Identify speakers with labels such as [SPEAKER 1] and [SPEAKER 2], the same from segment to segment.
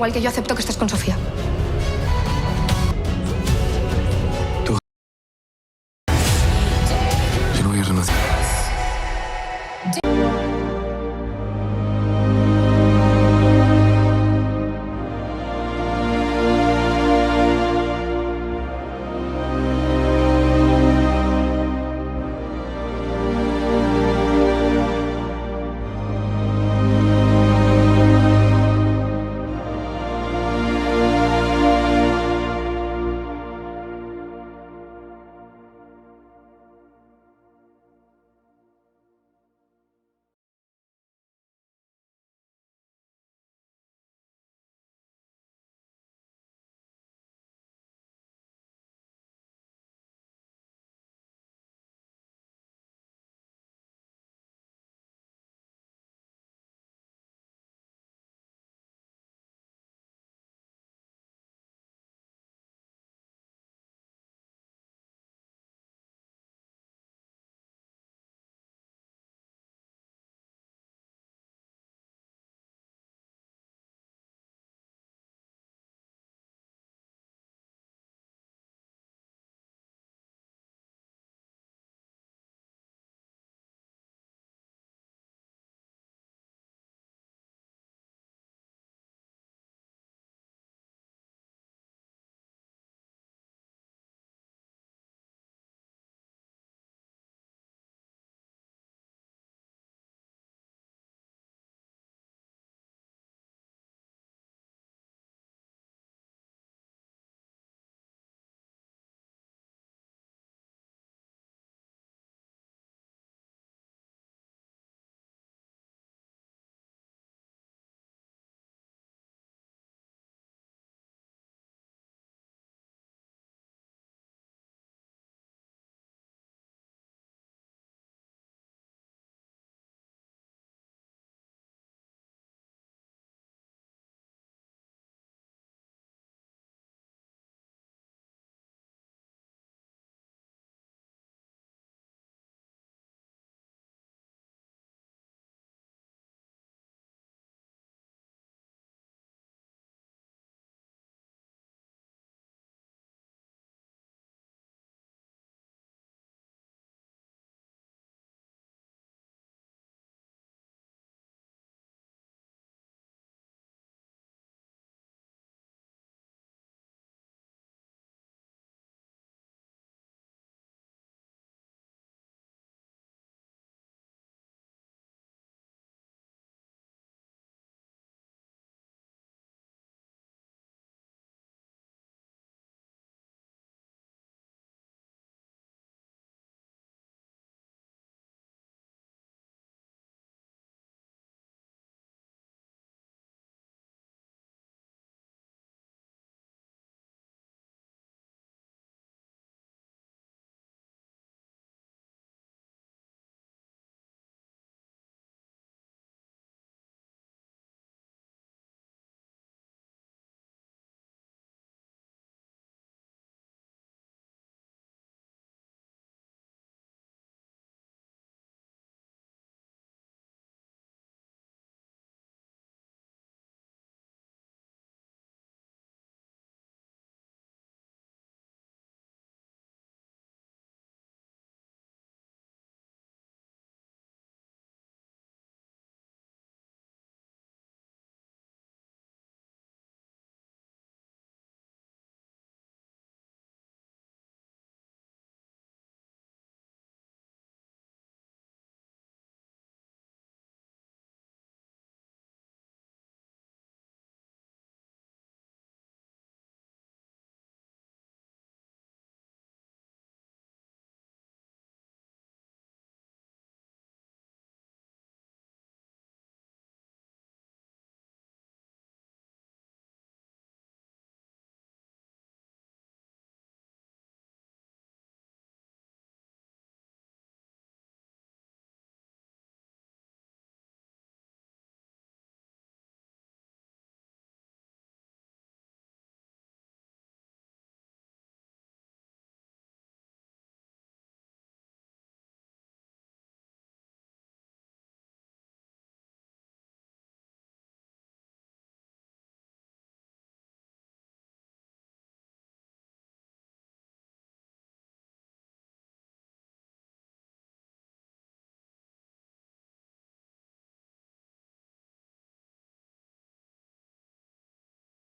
[SPEAKER 1] Igual que yo acepto que estés con Sofía.
[SPEAKER 2] Yo no voy a renunciar.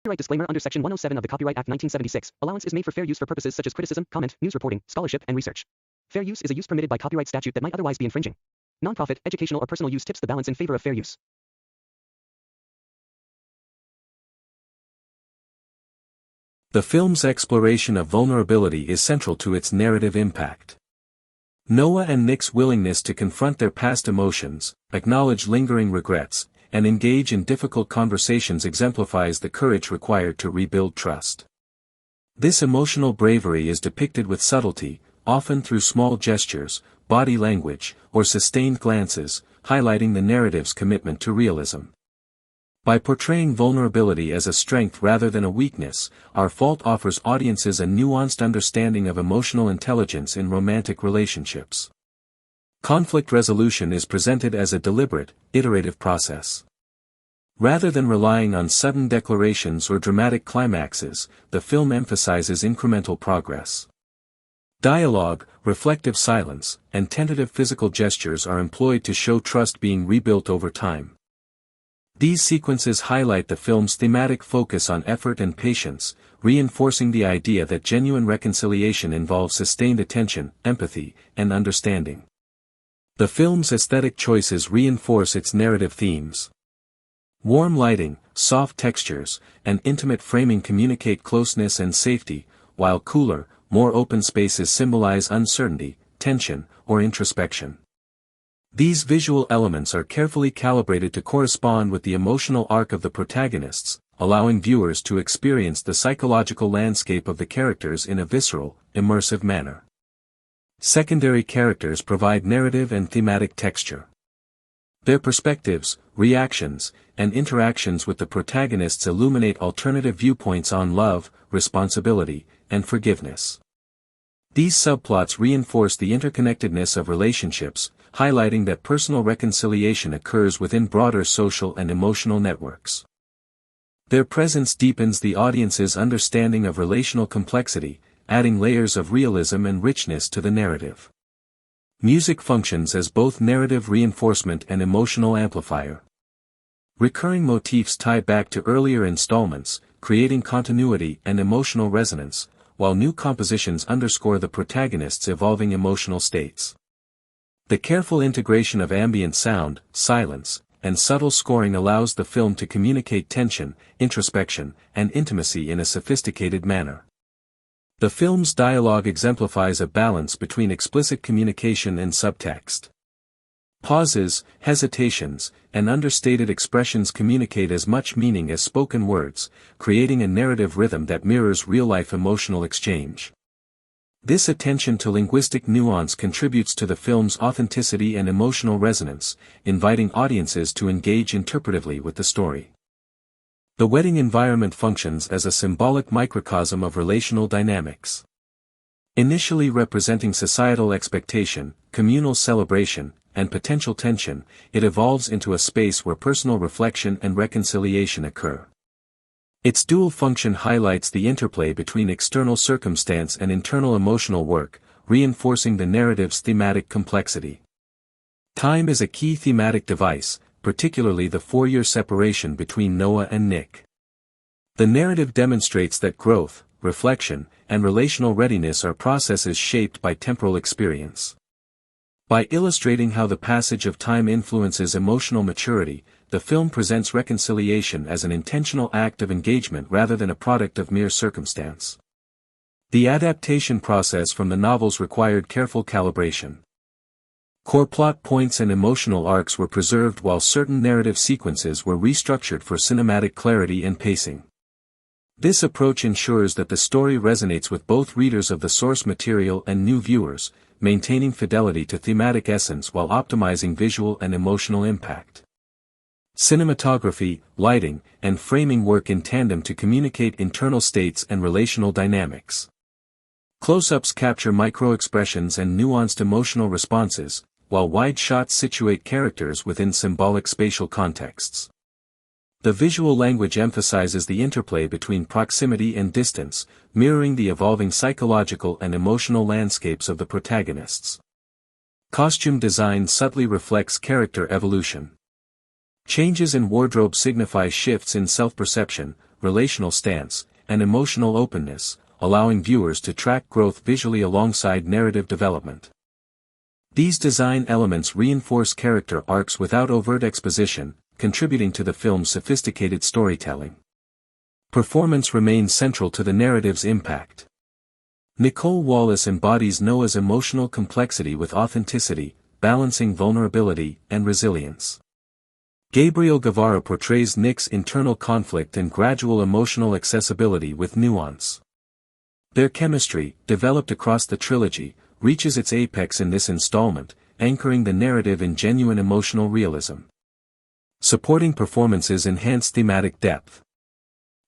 [SPEAKER 1] Copyright disclaimer under Section 107 of the Copyright Act 1976. Allowance is made for fair use for purposes such as criticism, comment, news reporting, scholarship, and research. Fair use is a use permitted by copyright statute that might otherwise be infringing. Nonprofit, educational, or personal use tips the balance in favor of fair use.
[SPEAKER 2] The film's exploration of vulnerability is central to its narrative impact. Noah and Nick's willingness to confront their past emotions, acknowledge lingering regrets, and engage in difficult conversations exemplifies the courage required to rebuild trust. This emotional bravery is depicted with subtlety, often through small gestures, body language, or sustained glances, highlighting the narrative's commitment to realism. By portraying vulnerability as a strength rather than a weakness, Our Fault offers audiences a nuanced understanding of emotional intelligence in romantic relationships. Conflict resolution is presented as a deliberate, iterative process. Rather than relying on sudden declarations or dramatic climaxes, the film emphasizes incremental progress. Dialogue, reflective silence, and tentative physical gestures are employed to show trust being rebuilt over time. These sequences highlight the film's thematic focus on effort and patience, reinforcing the idea that genuine reconciliation involves sustained attention, empathy, and understanding. The film's aesthetic choices reinforce its narrative themes. Warm lighting, soft textures, and intimate framing communicate closeness and safety, while cooler, more open spaces symbolize uncertainty, tension, or introspection. These visual elements are carefully calibrated to correspond with the emotional arc of the protagonists, allowing viewers to experience the psychological landscape of the characters in a visceral, immersive manner. Secondary characters provide narrative and thematic texture. Their perspectives, reactions, and interactions with the protagonists illuminate alternative viewpoints on love, responsibility, and forgiveness. These subplots reinforce the interconnectedness of relationships, highlighting that personal reconciliation occurs within broader social and emotional networks. Their presence deepens the audience's understanding of relational complexity, adding layers of realism and richness to the narrative. Music functions as both narrative reinforcement and emotional amplifier. Recurring motifs tie back to earlier installments, creating continuity and emotional resonance, while new compositions underscore the protagonist's evolving emotional states. The careful integration of ambient sound, silence, and subtle scoring allows the film to communicate tension, introspection, and intimacy in a sophisticated manner. The film's dialogue exemplifies a balance between explicit communication and subtext. Pauses, hesitations, and understated expressions communicate as much meaning as spoken words, creating a narrative rhythm that mirrors real-life emotional exchange. This attention to linguistic nuance contributes to the film's authenticity and emotional resonance, inviting audiences to engage interpretively with the story. The wedding environment functions as a symbolic microcosm of relational dynamics. Initially representing societal expectation, communal celebration, and potential tension, it evolves into a space where personal reflection and reconciliation occur. Its dual function highlights the interplay between external circumstance and internal emotional work, reinforcing the narrative's thematic complexity. Time is a key thematic device, particularly the 4-year separation between Noah and Nick. The narrative demonstrates that growth, reflection, and relational readiness are processes shaped by temporal experience. By illustrating how the passage of time influences emotional maturity, the film presents reconciliation as an intentional act of engagement rather than a product of mere circumstance. The adaptation process from the novels required careful calibration. Core plot points and emotional arcs were preserved while certain narrative sequences were restructured for cinematic clarity and pacing. This approach ensures that the story resonates with both readers of the source material and new viewers, maintaining fidelity to thematic essence while optimizing visual and emotional impact. Cinematography, lighting, and framing work in tandem to communicate internal states and relational dynamics. Close-ups capture micro-expressions and nuanced emotional responses, while wide shots situate characters within symbolic spatial contexts. The visual language emphasizes the interplay between proximity and distance, mirroring the evolving psychological and emotional landscapes of the protagonists. Costume design subtly reflects character evolution. Changes in wardrobe signify shifts in self-perception, relational stance, and emotional openness, allowing viewers to track growth visually alongside narrative development. These design elements reinforce character arcs without overt exposition, contributing to the film's sophisticated storytelling. Performance remains central to the narrative's impact. Nicole Wallace embodies Noah's emotional complexity with authenticity, balancing vulnerability and resilience. Gabriel Guevara portrays Nick's internal conflict and gradual emotional accessibility with nuance. Their chemistry, developed across the trilogy, reaches its apex in this installment, anchoring the narrative in genuine emotional realism. Supporting performances enhance thematic depth.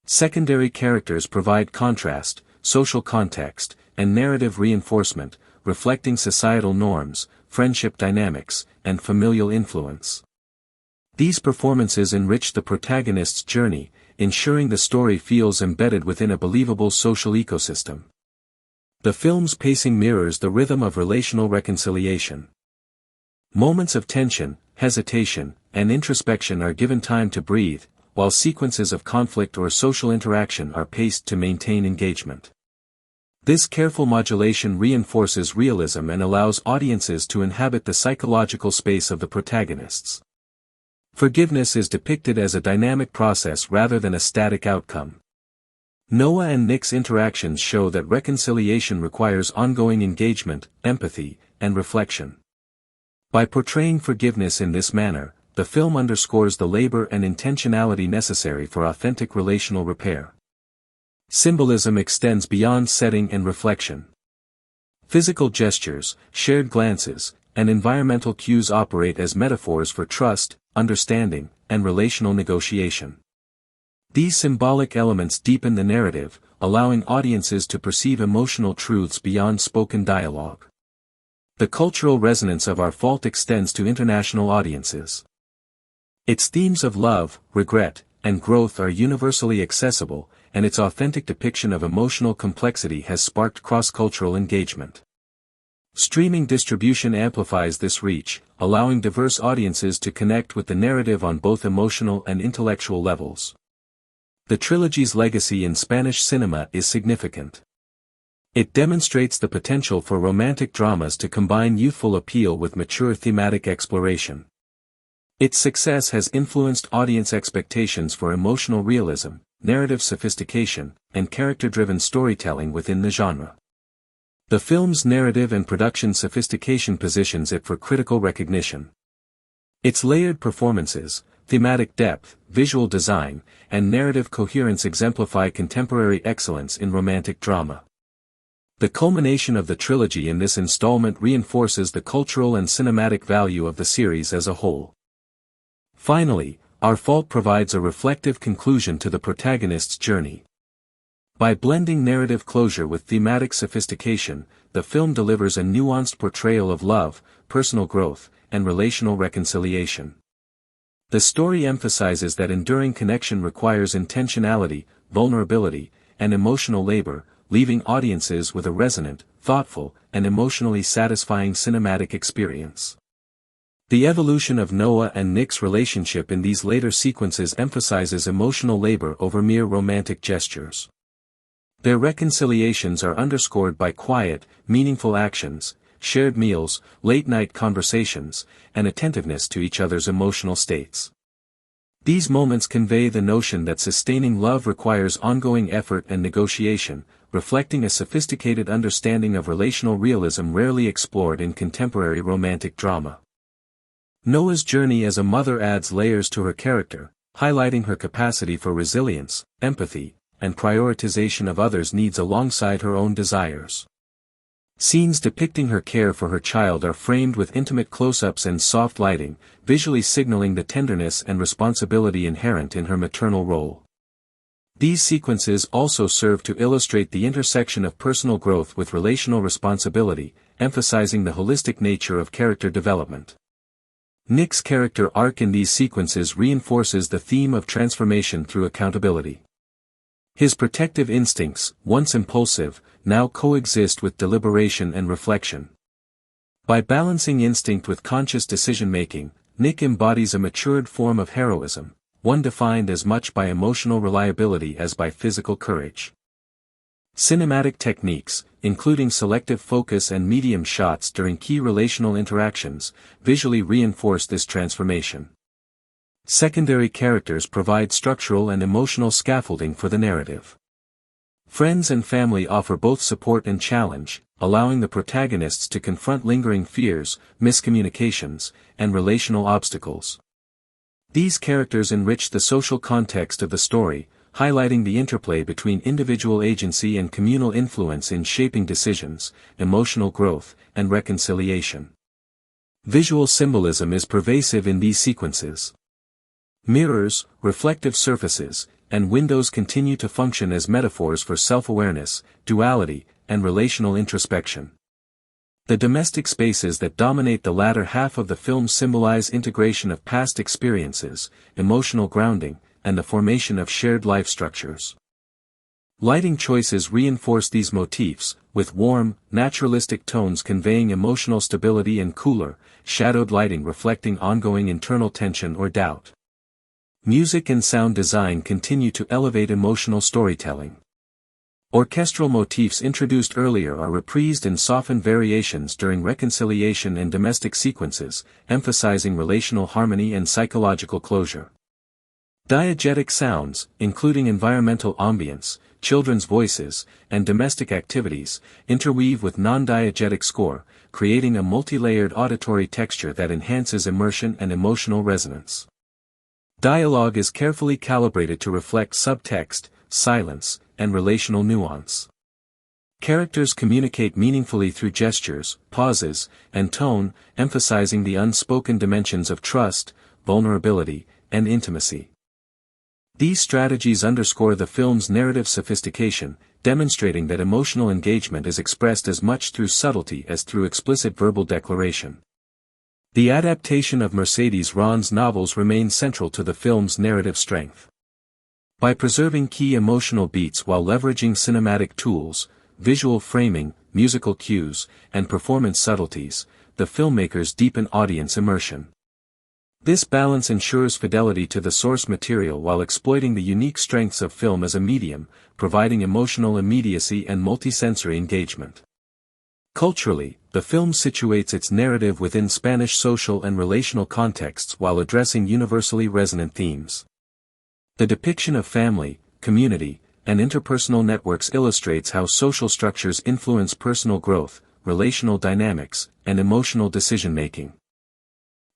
[SPEAKER 2] Secondary characters provide contrast, social context, and narrative reinforcement, reflecting societal norms, friendship dynamics, and familial influence. These performances enrich the protagonist's journey, ensuring the story feels embedded within a believable social ecosystem. The film's pacing mirrors the rhythm of relational reconciliation. Moments of tension, hesitation, and introspection are given time to breathe, while sequences of conflict or social interaction are paced to maintain engagement. This careful modulation reinforces realism and allows audiences to inhabit the psychological space of the protagonists. Forgiveness is depicted as a dynamic process rather than a static outcome. Noah and Nick's interactions show that reconciliation requires ongoing engagement, empathy, and reflection. By portraying forgiveness in this manner, the film underscores the labor and intentionality necessary for authentic relational repair. Symbolism extends beyond setting and reflection. Physical gestures, shared glances, and environmental cues operate as metaphors for trust, understanding, and relational negotiation. These symbolic elements deepen the narrative, allowing audiences to perceive emotional truths beyond spoken dialogue. The cultural resonance of Our Fault extends to international audiences. Its themes of love, regret, and growth are universally accessible, and its authentic depiction of emotional complexity has sparked cross-cultural engagement. Streaming distribution amplifies this reach, allowing diverse audiences to connect with the narrative on both emotional and intellectual levels. The trilogy's legacy in Spanish cinema is significant. It demonstrates the potential for romantic dramas to combine youthful appeal with mature thematic exploration. Its success has influenced audience expectations for emotional realism, narrative sophistication, and character-driven storytelling within the genre. The film's narrative and production sophistication positions it for critical recognition. Its layered performances, thematic depth, visual design, and narrative coherence exemplify contemporary excellence in romantic drama. The culmination of the trilogy in this installment reinforces the cultural and cinematic value of the series as a whole. Finally, Our Fault provides a reflective conclusion to the protagonist's journey. By blending narrative closure with thematic sophistication, the film delivers a nuanced portrayal of love, personal growth, and relational reconciliation. The story emphasizes that enduring connection requires intentionality, vulnerability, and emotional labor, leaving audiences with a resonant, thoughtful, and emotionally satisfying cinematic experience. The evolution of Noah and Nick's relationship in these later sequences emphasizes emotional labor over mere romantic gestures. Their reconciliations are underscored by quiet, meaningful actions, shared meals, late-night conversations, and attentiveness to each other's emotional states. These moments convey the notion that sustaining love requires ongoing effort and negotiation, reflecting a sophisticated understanding of relational realism rarely explored in contemporary romantic drama. Noah's journey as a mother adds layers to her character, highlighting her capacity for resilience, empathy, and prioritization of others' needs alongside her own desires. Scenes depicting her care for her child are framed with intimate close-ups and soft lighting, visually signaling the tenderness and responsibility inherent in her maternal role. These sequences also serve to illustrate the intersection of personal growth with relational responsibility, emphasizing the holistic nature of character development. Nick's character arc in these sequences reinforces the theme of transformation through accountability. His protective instincts, once impulsive, now coexist with deliberation and reflection. By balancing instinct with conscious decision-making, Nick embodies a matured form of heroism, one defined as much by emotional reliability as by physical courage. Cinematic techniques, including selective focus and medium shots during key relational interactions, visually reinforce this transformation. Secondary characters provide structural and emotional scaffolding for the narrative. Friends and family offer both support and challenge, allowing the protagonists to confront lingering fears, miscommunications, and relational obstacles. These characters enrich the social context of the story, highlighting the interplay between individual agency and communal influence in shaping decisions, emotional growth, and reconciliation. Visual symbolism is pervasive in these sequences. Mirrors, reflective surfaces, and windows continue to function as metaphors for self-awareness, duality, and relational introspection. The domestic spaces that dominate the latter half of the film symbolize integration of past experiences, emotional grounding, and the formation of shared life structures. Lighting choices reinforce these motifs, with warm, naturalistic tones conveying emotional stability and cooler, shadowed lighting reflecting ongoing internal tension or doubt. Music and sound design continue to elevate emotional storytelling. Orchestral motifs introduced earlier are reprised in softened variations during reconciliation and domestic sequences, emphasizing relational harmony and psychological closure. Diegetic sounds, including environmental ambience, children's voices, and domestic activities, interweave with non-diegetic score, creating a multi-layered auditory texture that enhances immersion and emotional resonance. Dialogue is carefully calibrated to reflect subtext, silence, and relational nuance. Characters communicate meaningfully through gestures, pauses, and tone, emphasizing the unspoken dimensions of trust, vulnerability, and intimacy. These strategies underscore the film's narrative sophistication, demonstrating that emotional engagement is expressed as much through subtlety as through explicit verbal declaration. The adaptation of Mercedes Ron's novels remains central to the film's narrative strength. By preserving key emotional beats while leveraging cinematic tools, visual framing, musical cues, and performance subtleties, the filmmakers deepen audience immersion. This balance ensures fidelity to the source material while exploiting the unique strengths of film as a medium, providing emotional immediacy and multisensory engagement. Culturally, the film situates its narrative within Spanish social and relational contexts while addressing universally resonant themes. The depiction of family, community, and interpersonal networks illustrates how social structures influence personal growth, relational dynamics, and emotional decision-making.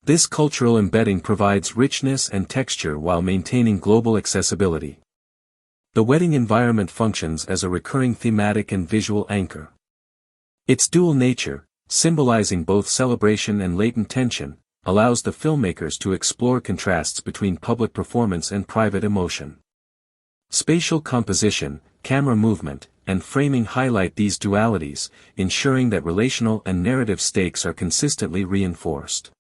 [SPEAKER 2] This cultural embedding provides richness and texture while maintaining global accessibility. The wedding environment functions as a recurring thematic and visual anchor. Its dual nature, symbolizing both celebration and latent tension, allows the filmmakers to explore contrasts between public performance and private emotion. Spatial composition, camera movement, and framing highlight these dualities, ensuring that relational and narrative stakes are consistently reinforced.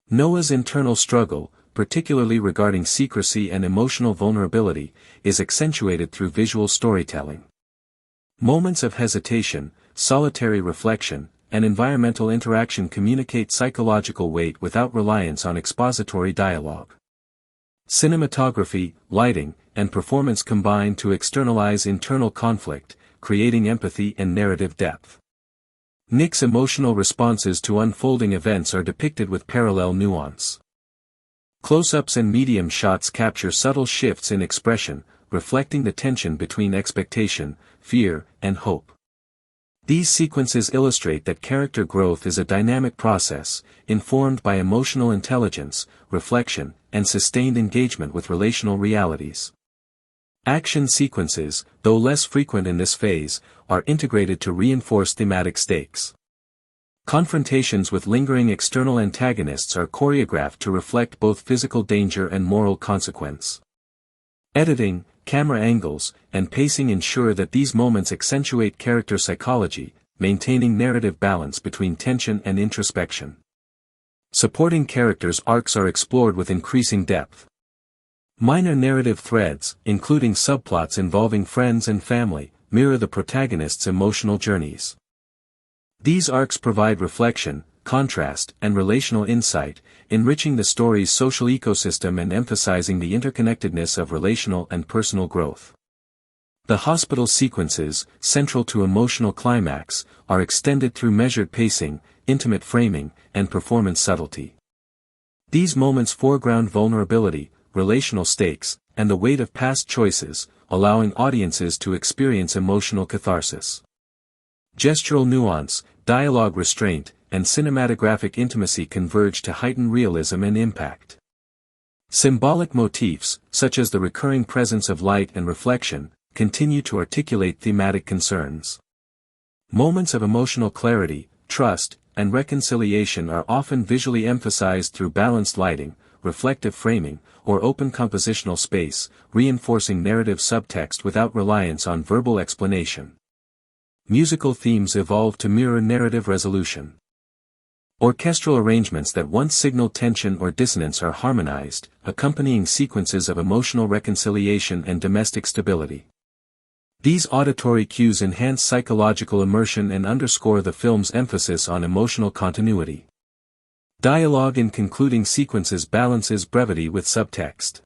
[SPEAKER 2] Noah's internal struggle, particularly regarding secrecy and emotional vulnerability, is accentuated through visual storytelling. Moments of hesitation, solitary reflection, and environmental interaction communicate psychological weight without reliance on expository dialogue. Cinematography, lighting, and performance combine to externalize internal conflict, creating empathy and narrative depth. Nick's emotional responses to unfolding events are depicted with parallel nuance. Close-ups and medium shots capture subtle shifts in expression, reflecting the tension between expectation, fear, and hope. These sequences illustrate that character growth is a dynamic process, informed by emotional intelligence, reflection, and sustained engagement with relational realities. Action sequences, though less frequent in this phase, are integrated to reinforce thematic stakes. Confrontations with lingering external antagonists are choreographed to reflect both physical danger and moral consequence. Editing, camera angles, and pacing ensure that these moments accentuate character psychology, maintaining narrative balance between tension and introspection. Supporting characters' arcs are explored with increasing depth. Minor narrative threads, including subplots involving friends and family, mirror the protagonist's emotional journeys. These arcs provide reflection, contrast, and relational insight, enriching the story's social ecosystem and emphasizing the interconnectedness of relational and personal growth. The hospital sequences, central to emotional climax, are extended through measured pacing, intimate framing, and performance subtlety. These moments foreground vulnerability, relational stakes, and the weight of past choices, allowing audiences to experience emotional catharsis. Gestural nuance, dialogue restraint, and cinematographic intimacy converge to heighten realism and impact. Symbolic motifs, such as the recurring presence of light and reflection, continue to articulate thematic concerns. Moments of emotional clarity, trust, and reconciliation are often visually emphasized through balanced lighting, reflective framing, or open compositional space, reinforcing narrative subtext without reliance on verbal explanation. Musical themes evolve to mirror narrative resolution. Orchestral arrangements that once signaled tension or dissonance are harmonized, accompanying sequences of emotional reconciliation and domestic stability. These auditory cues enhance psychological immersion and underscore the film's emphasis on emotional continuity. Dialogue in concluding sequences balances brevity with subtext.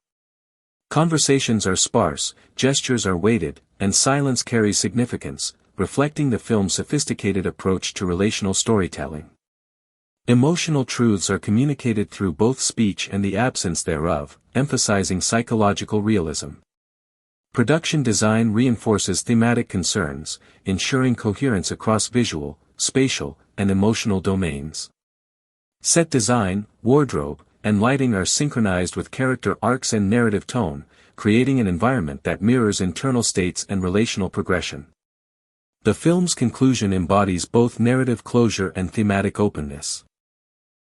[SPEAKER 2] Conversations are sparse, gestures are weighted, and silence carries significance, reflecting the film's sophisticated approach to relational storytelling. Emotional truths are communicated through both speech and the absence thereof, emphasizing psychological realism. Production design reinforces thematic concerns, ensuring coherence across visual, spatial, and emotional domains. Set design, wardrobe, and lighting are synchronized with character arcs and narrative tone, creating an environment that mirrors internal states and relational progression. The film's conclusion embodies both narrative closure and thematic openness.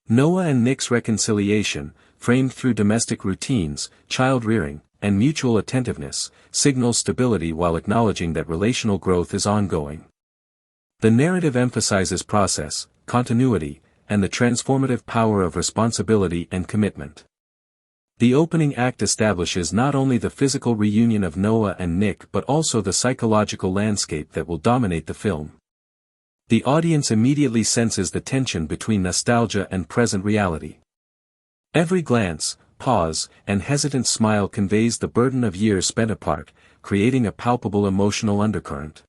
[SPEAKER 2] Noah and Nick's reconciliation, framed through domestic routines, child-rearing, and mutual attentiveness, signals stability while acknowledging that relational growth is ongoing. The narrative emphasizes process, continuity, and the transformative power of responsibility and commitment. The opening act establishes not only the physical reunion of Noah and Nick but also the psychological landscape that will dominate the film. The audience immediately senses the tension between nostalgia and present reality. Every glance, pause, and hesitant smile conveys the burden of years spent apart, creating a palpable emotional undercurrent.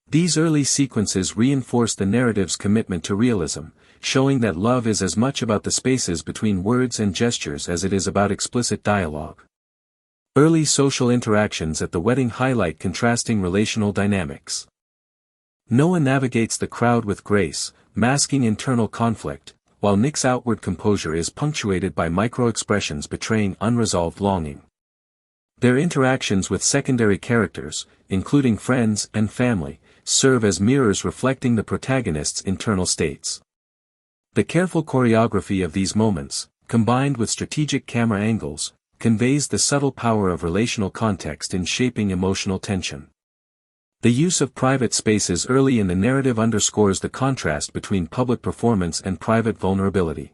[SPEAKER 2] These early sequences reinforce the narrative's commitment to realism, showing that love is as much about the spaces between words and gestures as it is about explicit dialogue. Early social interactions at the wedding highlight contrasting relational dynamics. Noah navigates the crowd with grace, masking internal conflict, while Nick's outward composure is punctuated by micro-expressions betraying unresolved longing. Their interactions with secondary characters, including friends and family, serve as mirrors reflecting the protagonist's internal states. The careful choreography of these moments, combined with strategic camera angles, conveys the subtle power of relational context in shaping emotional tension. The use of private spaces early in the narrative underscores the contrast between public performance and private vulnerability.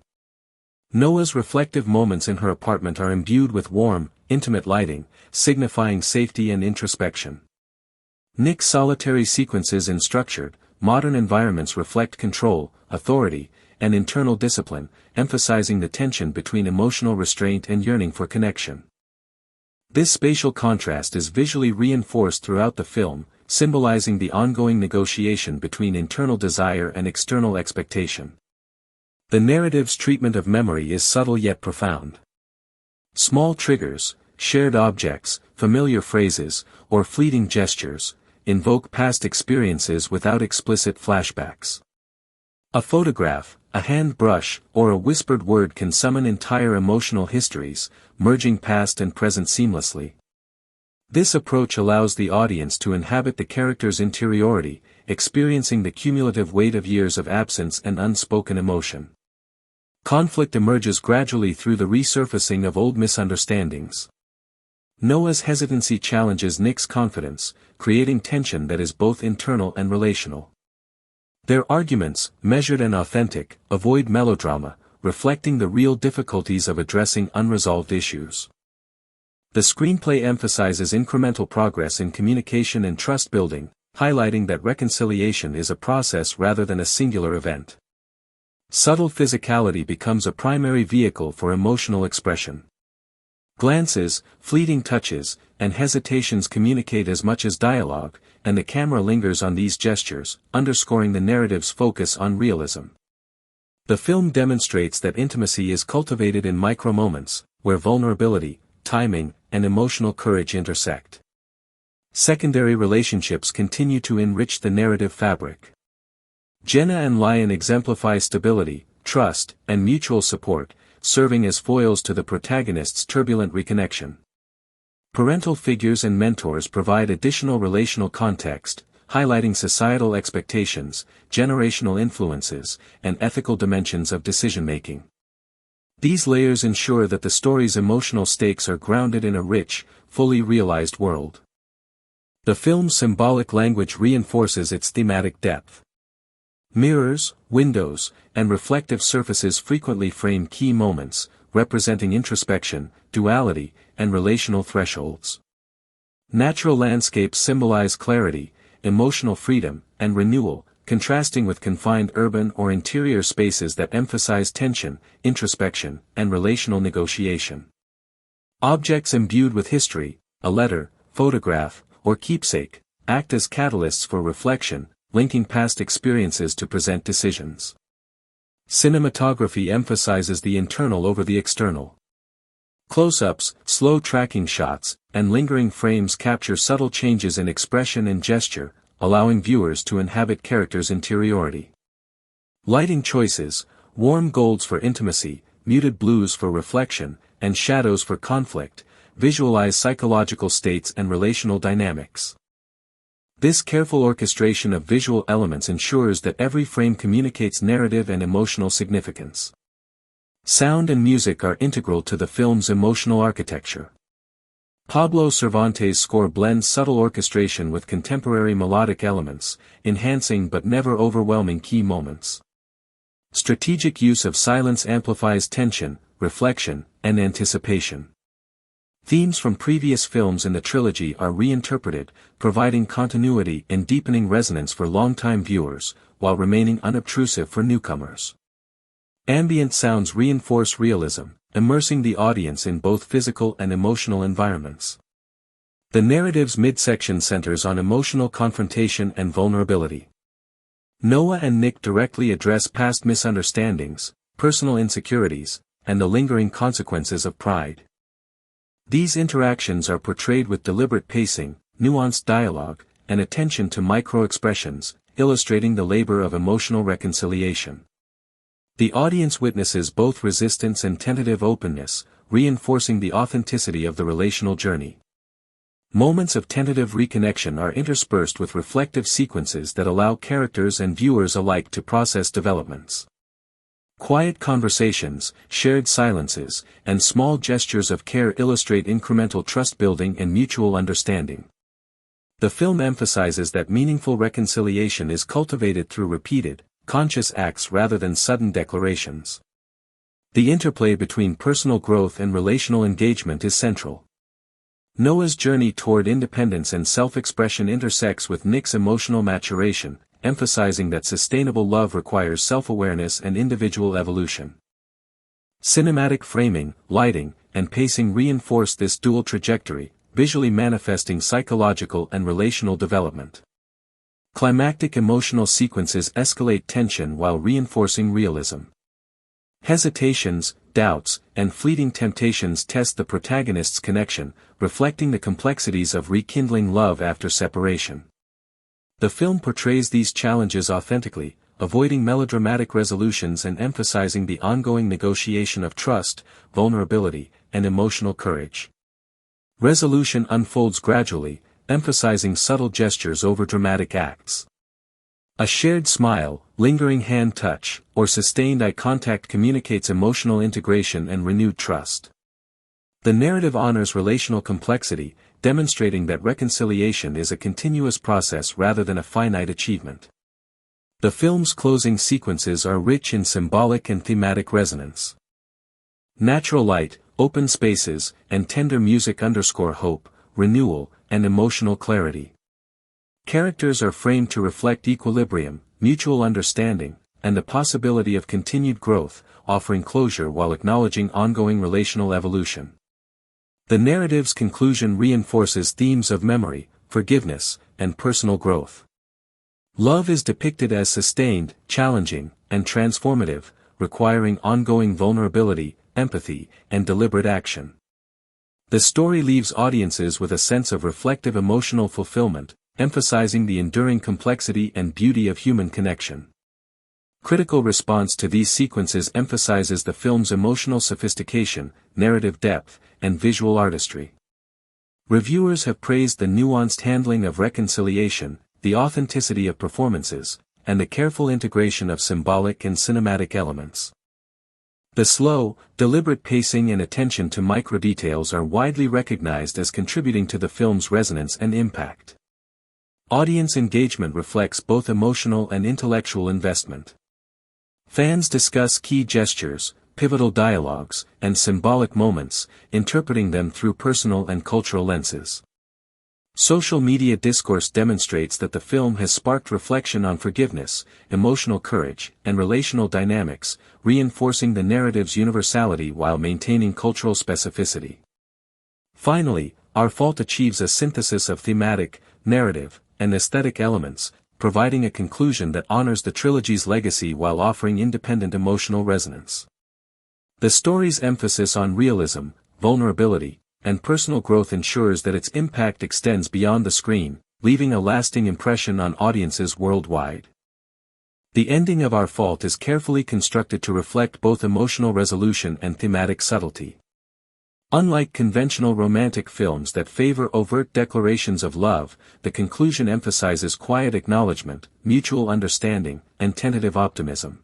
[SPEAKER 2] Noah's reflective moments in her apartment are imbued with warm, intimate lighting, signifying safety and introspection. Nick's solitary sequences in structured, modern environments reflect control, authority, and internal discipline, emphasizing the tension between emotional restraint and yearning for connection. This spatial contrast is visually reinforced throughout the film, symbolizing the ongoing negotiation between internal desire and external expectation. The narrative's treatment of memory is subtle yet profound. Small triggers, shared objects, familiar phrases, or fleeting gestures, invoke past experiences without explicit flashbacks. A photograph, a hand brush, or a whispered word can summon entire emotional histories, merging past and present seamlessly. This approach allows the audience to inhabit the character's interiority, experiencing the cumulative weight of years of absence and unspoken emotion. Conflict emerges gradually through the resurfacing of old misunderstandings. Noah's hesitancy challenges Nick's confidence, creating tension that is both internal and relational. Their arguments, measured and authentic, avoid melodrama, reflecting the real difficulties of addressing unresolved issues. The screenplay emphasizes incremental progress in communication and trust building, highlighting that reconciliation is a process rather than a singular event. Subtle physicality becomes a primary vehicle for emotional expression. Glances, fleeting touches, and hesitations communicate as much as dialogue, and the camera lingers on these gestures, underscoring the narrative's focus on realism. The film demonstrates that intimacy is cultivated in micro-moments, where vulnerability, timing, and emotional courage intersect. Secondary relationships continue to enrich the narrative fabric. Jenna and Lion exemplify stability, trust, and mutual support, serving as foils to the protagonist's turbulent reconnection. Parental figures and mentors provide additional relational context, highlighting societal expectations, generational influences, and ethical dimensions of decision-making. These layers ensure that the story's emotional stakes are grounded in a rich, fully realized world. The film's symbolic language reinforces its thematic depth. Mirrors, windows, and reflective surfaces frequently frame key moments, representing introspection, duality, and relational thresholds. Natural landscapes symbolize clarity, emotional freedom, and renewal, contrasting with confined urban or interior spaces that emphasize tension, introspection, and relational negotiation. Objects imbued with history, a letter, photograph, or keepsake, act as catalysts for reflection, linking past experiences to present decisions. Cinematography emphasizes the internal over the external. Close-ups, slow tracking shots, and lingering frames capture subtle changes in expression and gesture, allowing viewers to inhabit characters' interiority. Lighting choices, warm golds for intimacy, muted blues for reflection, and shadows for conflict, visualize psychological states and relational dynamics. This careful orchestration of visual elements ensures that every frame communicates narrative and emotional significance. Sound and music are integral to the film's emotional architecture. Pablo Cervantes' score blends subtle orchestration with contemporary melodic elements, enhancing but never overwhelming key moments. Strategic use of silence amplifies tension, reflection, and anticipation. Themes from previous films in the trilogy are reinterpreted, providing continuity and deepening resonance for longtime viewers, while remaining unobtrusive for newcomers. Ambient sounds reinforce realism, immersing the audience in both physical and emotional environments. The narrative's midsection centers on emotional confrontation and vulnerability. Noah and Nick directly address past misunderstandings, personal insecurities, and the lingering consequences of pride. These interactions are portrayed with deliberate pacing, nuanced dialogue, and attention to micro-expressions, illustrating the labor of emotional reconciliation. The audience witnesses both resistance and tentative openness, reinforcing the authenticity of the relational journey. Moments of tentative reconnection are interspersed with reflective sequences that allow characters and viewers alike to process developments. Quiet conversations, shared silences, and small gestures of care illustrate incremental trust-building and mutual understanding. The film emphasizes that meaningful reconciliation is cultivated through repeated, conscious acts rather than sudden declarations. The interplay between personal growth and relational engagement is central. Noah's journey toward independence and self-expression intersects with Nick's emotional maturation, emphasizing that sustainable love requires self-awareness and individual evolution. Cinematic framing, lighting, and pacing reinforce this dual trajectory, visually manifesting psychological and relational development. Climactic emotional sequences escalate tension while reinforcing realism. Hesitations, doubts, and fleeting temptations test the protagonist's connection, reflecting the complexities of rekindling love after separation. The film portrays these challenges authentically, avoiding melodramatic resolutions and emphasizing the ongoing negotiation of trust, vulnerability, and emotional courage. Resolution unfolds gradually, emphasizing subtle gestures over dramatic acts. A shared smile, lingering hand touch, or sustained eye contact communicates emotional integration and renewed trust. The narrative honors relational complexity, demonstrating that reconciliation is a continuous process rather than a finite achievement. The film's closing sequences are rich in symbolic and thematic resonance. Natural light, open spaces, and tender music underscore hope, renewal, and emotional clarity. Characters are framed to reflect equilibrium, mutual understanding, and the possibility of continued growth, offering closure while acknowledging ongoing relational evolution. The narrative's conclusion reinforces themes of memory, forgiveness, and personal growth. Love is depicted as sustained, challenging, and transformative, requiring ongoing vulnerability, empathy, and deliberate action. The story leaves audiences with a sense of reflective emotional fulfillment, emphasizing the enduring complexity and beauty of human connection. Critical response to these sequences emphasizes the film's emotional sophistication, narrative depth, and visual artistry. Reviewers have praised the nuanced handling of reconciliation, the authenticity of performances, and the careful integration of symbolic and cinematic elements. The slow, deliberate pacing and attention to microdetails are widely recognized as contributing to the film's resonance and impact. Audience engagement reflects both emotional and intellectual investment. Fans discuss key gestures, pivotal dialogues, and symbolic moments, interpreting them through personal and cultural lenses. Social media discourse demonstrates that the film has sparked reflection on forgiveness, emotional courage, and relational dynamics, reinforcing the narrative's universality while maintaining cultural specificity. Finally, Our Fault achieves a synthesis of thematic, narrative, and aesthetic elements, providing a conclusion that honors the trilogy's legacy while offering independent emotional resonance. The story's emphasis on realism, vulnerability, and personal growth ensures that its impact extends beyond the screen, leaving a lasting impression on audiences worldwide. The ending of Our Fault is carefully constructed to reflect both emotional resolution and thematic subtlety. Unlike conventional romantic films that favor overt declarations of love, the conclusion emphasizes quiet acknowledgement, mutual understanding, and tentative optimism.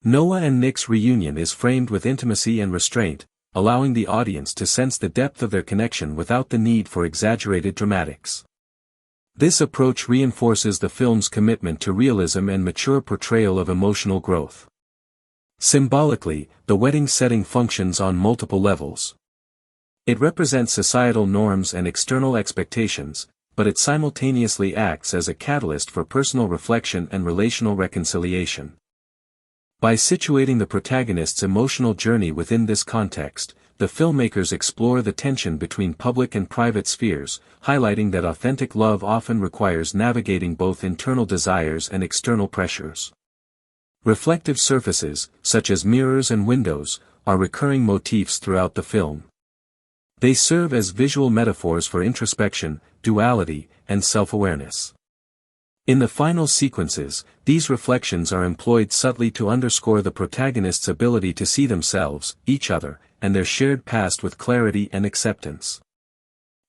[SPEAKER 2] Noah and Nick's reunion is framed with intimacy and restraint, allowing the audience to sense the depth of their connection without the need for exaggerated dramatics. This approach reinforces the film's commitment to realism and mature portrayal of emotional growth. Symbolically, the wedding setting functions on multiple levels. It represents societal norms and external expectations, but it simultaneously acts as a catalyst for personal reflection and relational reconciliation. By situating the protagonist's emotional journey within this context, the filmmakers explore the tension between public and private spheres, highlighting that authentic love often requires navigating both internal desires and external pressures. Reflective surfaces, such as mirrors and windows, are recurring motifs throughout the film. They serve as visual metaphors for introspection, duality, and self-awareness. In the final sequences, these reflections are employed subtly to underscore the protagonist's ability to see themselves, each other, and their shared past with clarity and acceptance.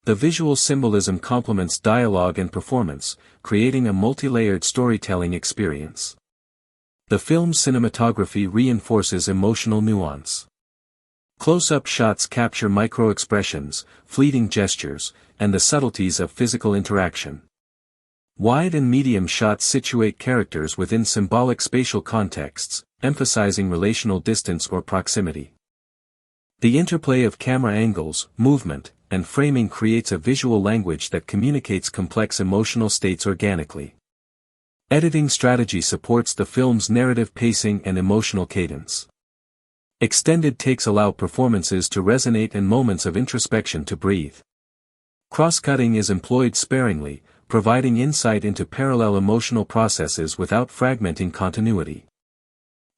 [SPEAKER 2] The visual symbolism complements dialogue and performance, creating a multi-layered storytelling experience. The film's cinematography reinforces emotional nuance. Close-up shots capture micro-expressions, fleeting gestures, and the subtleties of physical interaction. Wide and medium shots situate characters within symbolic spatial contexts, emphasizing relational distance or proximity. The interplay of camera angles, movement, and framing creates a visual language that communicates complex emotional states organically. Editing strategy supports the film's narrative pacing and emotional cadence. Extended takes allow performances to resonate and moments of introspection to breathe. Cross-cutting is employed sparingly, providing insight into parallel emotional processes without fragmenting continuity.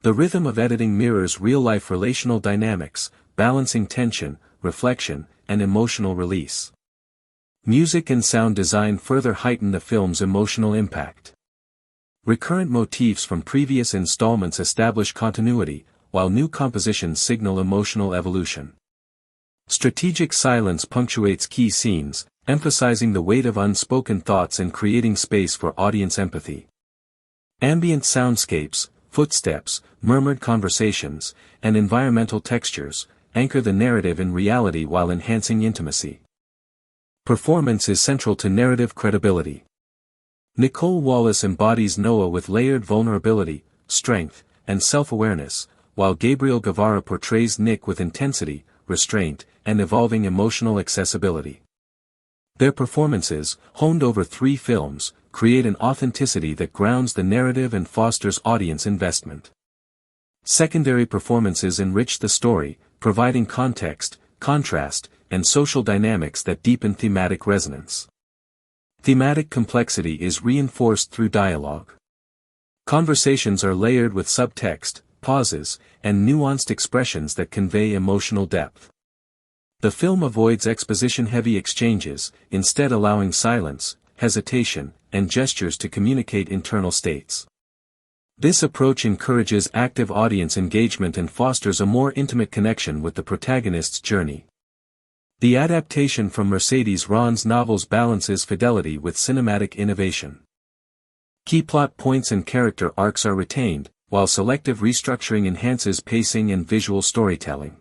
[SPEAKER 2] The rhythm of editing mirrors real-life relational dynamics, balancing tension, reflection, and emotional release. Music and sound design further heighten the film's emotional impact. Recurrent motifs from previous installments establish continuity, while new compositions signal emotional evolution. Strategic silence punctuates key scenes, emphasizing the weight of unspoken thoughts and creating space for audience empathy. Ambient soundscapes, footsteps, murmured conversations, and environmental textures anchor the narrative in reality while enhancing intimacy. Performance is central to narrative credibility. Nicole Wallace embodies Noah with layered vulnerability, strength, and self-awareness, while Gabriel Guevara portrays Nick with intensity, restraint, and evolving emotional accessibility. Their performances, honed over 3 films, create an authenticity that grounds the narrative and fosters audience investment. Secondary performances enrich the story, providing context, contrast, and social dynamics that deepen thematic resonance. Thematic complexity is reinforced through dialogue. Conversations are layered with subtext, pauses, and nuanced expressions that convey emotional depth. The film avoids exposition-heavy exchanges, instead allowing silence, hesitation, and gestures to communicate internal states. This approach encourages active audience engagement and fosters a more intimate connection with the protagonist's journey. The adaptation from Mercedes Ron's novels balances fidelity with cinematic innovation. Key plot points and character arcs are retained, while selective restructuring enhances pacing and visual storytelling.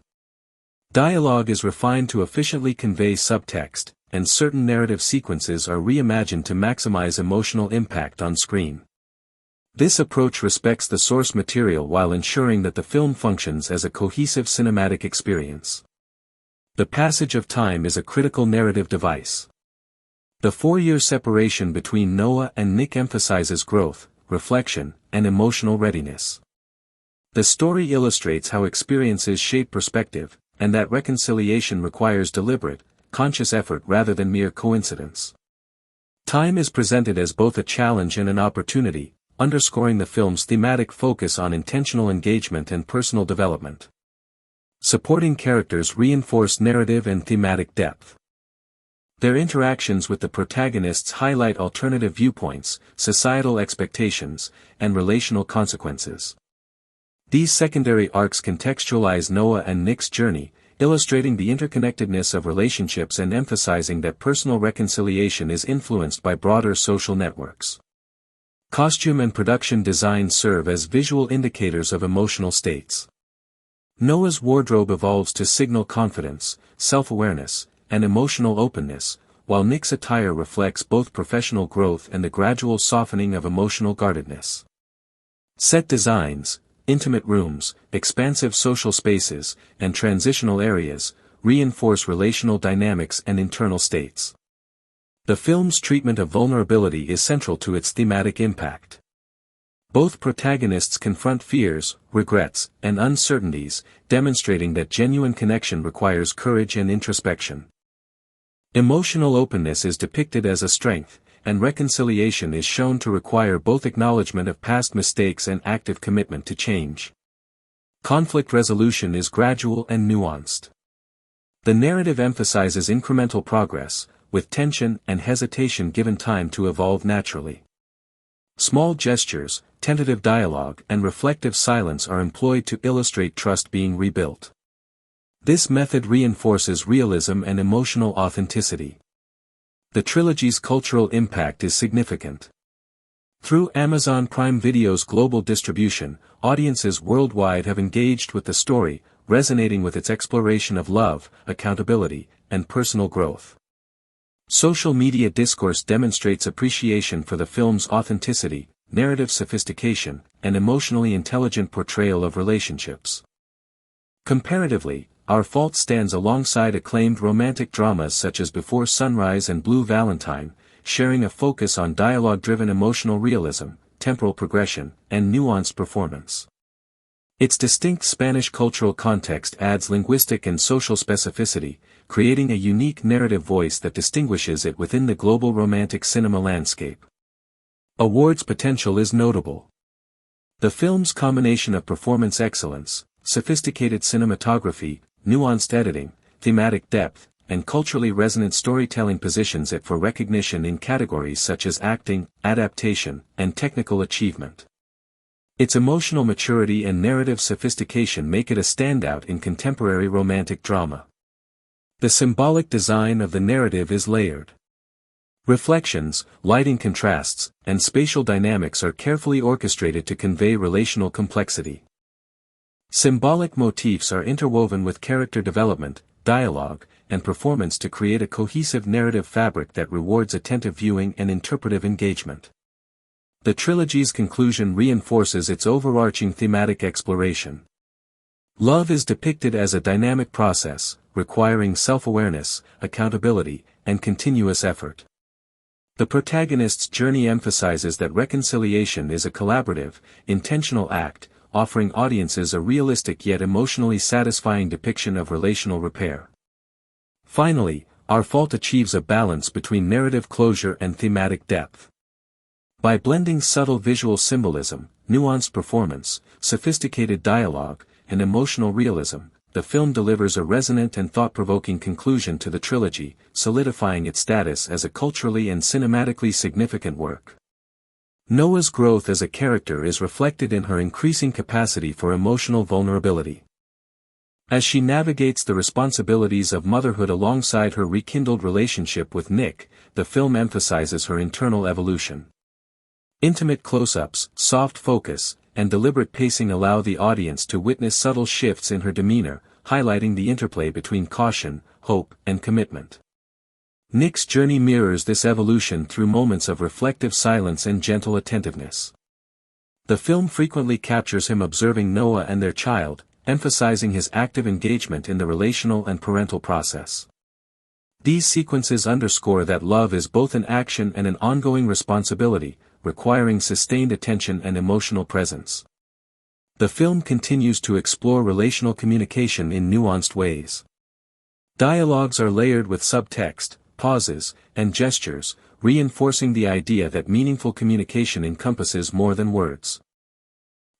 [SPEAKER 2] Dialogue is refined to efficiently convey subtext, and certain narrative sequences are reimagined to maximize emotional impact on screen. This approach respects the source material while ensuring that the film functions as a cohesive cinematic experience. The passage of time is a critical narrative device. The 4-year separation between Noah and Nick emphasizes growth, reflection, and emotional readiness. The story illustrates how experiences shape perspective, and that reconciliation requires deliberate, conscious effort rather than mere coincidence. Time is presented as both a challenge and an opportunity, underscoring the film's thematic focus on intentional engagement and personal development. Supporting characters reinforce narrative and thematic depth. Their interactions with the protagonists highlight alternative viewpoints, societal expectations, and relational consequences. These secondary arcs contextualize Noah and Nick's journey, illustrating the interconnectedness of relationships and emphasizing that personal reconciliation is influenced by broader social networks. Costume and production design serve as visual indicators of emotional states. Noah's wardrobe evolves to signal confidence, self-awareness, and emotional openness, while Nick's attire reflects both professional growth and the gradual softening of emotional guardedness. Set designs, intimate rooms, expansive social spaces, and transitional areas reinforce relational dynamics and internal states. The film's treatment of vulnerability is central to its thematic impact. Both protagonists confront fears, regrets, and uncertainties, demonstrating that genuine connection requires courage and introspection. Emotional openness is depicted as a strength, and reconciliation is shown to require both acknowledgement of past mistakes and active commitment to change. Conflict resolution is gradual and nuanced. The narrative emphasizes incremental progress, with tension and hesitation given time to evolve naturally. Small gestures, tentative dialogue, and reflective silence are employed to illustrate trust being rebuilt. This method reinforces realism and emotional authenticity. The trilogy's cultural impact is significant. Through Amazon Prime Video's global distribution, audiences worldwide have engaged with the story, resonating with its exploration of love, accountability, and personal growth. Social media discourse demonstrates appreciation for the film's authenticity, narrative sophistication, and emotionally intelligent portrayal of relationships. Comparatively, Our Fault stands alongside acclaimed romantic dramas such as Before Sunrise and Blue Valentine, sharing a focus on dialogue-driven emotional realism, temporal progression, and nuanced performance. Its distinct Spanish cultural context adds linguistic and social specificity, creating a unique narrative voice that distinguishes it within the global romantic cinema landscape. Awards potential is notable. The film's combination of performance excellence, sophisticated cinematography, nuanced editing, thematic depth, and culturally resonant storytelling positions it for recognition in categories such as acting, adaptation, and technical achievement. Its emotional maturity and narrative sophistication make it a standout in contemporary romantic drama. The symbolic design of the narrative is layered. Reflections, lighting contrasts, and spatial dynamics are carefully orchestrated to convey relational complexity. Symbolic motifs are interwoven with character development, dialogue, and performance to create a cohesive narrative fabric that rewards attentive viewing and interpretive engagement. The trilogy's conclusion reinforces its overarching thematic exploration. Love is depicted as a dynamic process, requiring self-awareness, accountability, and continuous effort. The protagonist's journey emphasizes that reconciliation is a collaborative, intentional act, offering audiences a realistic yet emotionally satisfying depiction of relational repair. Finally, Our Fault achieves a balance between narrative closure and thematic depth. By blending subtle visual symbolism, nuanced performance, sophisticated dialogue, and emotional realism, the film delivers a resonant and thought-provoking conclusion to the trilogy, solidifying its status as a culturally and cinematically significant work. Noah's growth as a character is reflected in her increasing capacity for emotional vulnerability. As she navigates the responsibilities of motherhood alongside her rekindled relationship with Nick, the film emphasizes her internal evolution. Intimate close-ups, soft focus, and deliberate pacing allow the audience to witness subtle shifts in her demeanor, highlighting the interplay between caution, hope, and commitment. Nick's journey mirrors this evolution through moments of reflective silence and gentle attentiveness. The film frequently captures him observing Noah and their child, emphasizing his active engagement in the relational and parental process. These sequences underscore that love is both an action and an ongoing responsibility, requiring sustained attention and emotional presence. The film continues to explore relational communication in nuanced ways. Dialogues are layered with subtext, pauses, and gestures, reinforcing the idea that meaningful communication encompasses more than words.